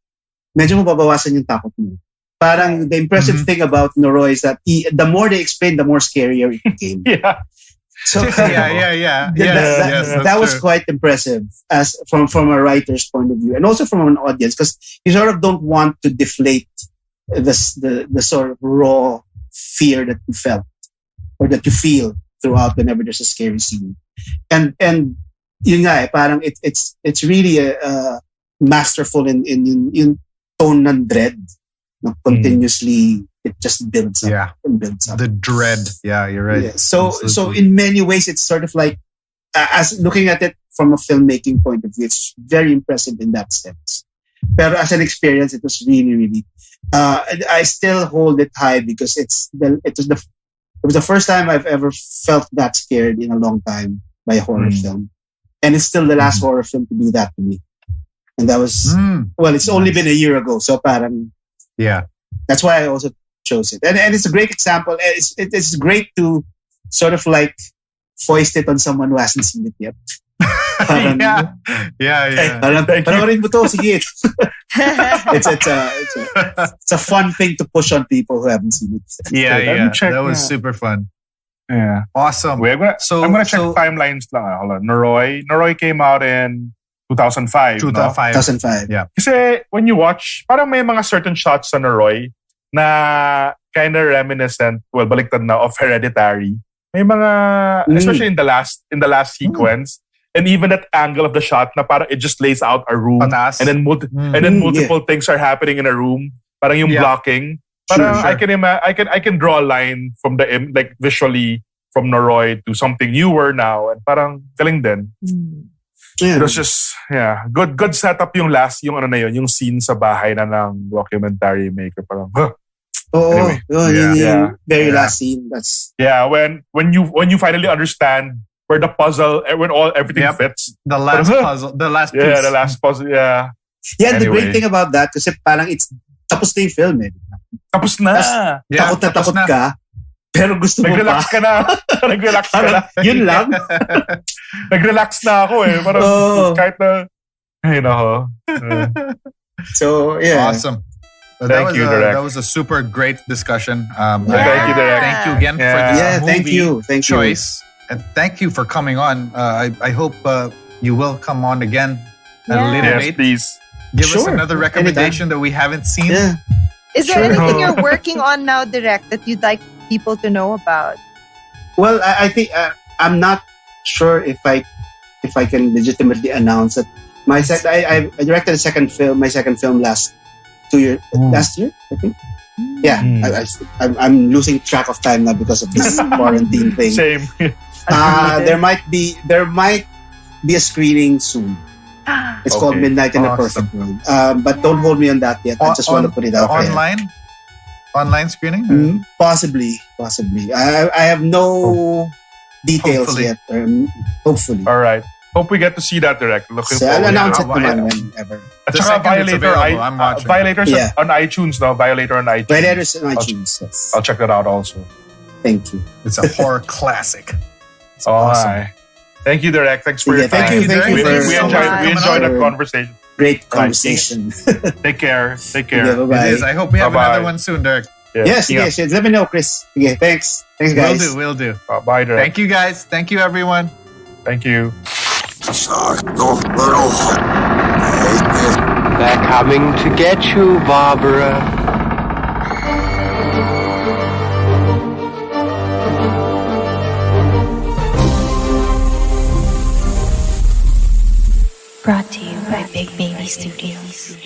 medyo mababawasan yung takot mo. Parang the impressive thing about Noroi is that the more they explain, the more scarier it became. So that was quite impressive as from a writer's point of view, and also from an audience, because you sort of don't want to deflate the sort of raw fear that you felt or that you feel throughout whenever there's a scary scene, and yun nga parang it's really a masterful in tone ng dread, continuously. It just builds up and builds up. The dread. Yeah, you're right. Yeah. So in many ways, it's sort of like, as looking at it from a filmmaking point of view, it's very impressive in that sense. But as an experience, it was really, really, I still hold it high because it was the It was the first time I've ever felt that scared in a long time by a horror film. And it's still the last horror film to do that to me. And that was, it's only been a year ago. So parang, that's why I also chose it. And it's a great example. It's great to sort of like foist it on someone who hasn't seen it yet. Parang, panoorin mo to, sige. It's a fun thing to push on people who haven't seen it. That was super fun. Yeah. Awesome. Wait, I'm gonna check timelines lang. Hold on. Noroi came out in 2005. 2005. Yeah. Kasi when you watch, parang may mga certain shots sa Noroi na kind of reminiscent, baliktad na, of Hereditary. May mga, especially in the last sequence, and even that angle of the shot na parang it just lays out a room, Patas. and then multiple things are happening in a room. Parang yung blocking. Parang sure. I can draw a line from the like visually from Noroi to something newer now, and parang galing din. It was just good setup yung yung scene sa bahay na ng documentary maker. Parang very last scene. That's when you finally understand where the puzzle, when everything fits. The last puzzle, the last piece. Yeah, the last puzzle. Yeah. Yeah, anyway. The great thing about that kasi parang it's tapos na yung film eh. Tapos na. Takot ka. Pero gusto mo Nag-relax pa. ka na. Nag-relax ka na. Yun lang. Nag-relax na ako eh. Parang kahit na, So, yeah. Awesome. Thank you, Direk. That was a super great discussion. Thank you, Direk. Thank you again for this movie thank choice. And thank you for coming on. I hope you will come on again at a later date. Please. Give us another recommendation that we haven't seen. Yeah. Is there anything you're working on now, Direct, that you'd like people to know about? Well, I think I'm not sure if I can legitimately announce that I directed a second film. My second film last year, I think. Yeah, I'm losing track of time now because of this quarantine thing. Same. There might be a screening soon. It's called Midnight in the Perfect World. But don't hold me on that yet. I just want to put it out there. Online screening? Possibly. I have no details yet. Hopefully. All right. Hope we get to see that Direct. Looking forward. I'll announce it whenever. At saka Violator on iTunes, no? Violator on iTunes. Violators on iTunes, yes. I'll check that out also. Thank you. It's a horror classic. It's awesome. awesome. Thank you, Direct. Thanks for your time. Thank you. We enjoyed that conversation. Great conversation. Take care. Yeah, bye-bye. It is. I hope we have another one soon, Dirk. Yes. Let me know, Chris. Okay, thanks. Thanks, guys. Will do. Bye, Dirk. Thank you, guys. Thank you, everyone. Thank you. They're coming to get you, Barbara. Brought to you by Big Baby Studios.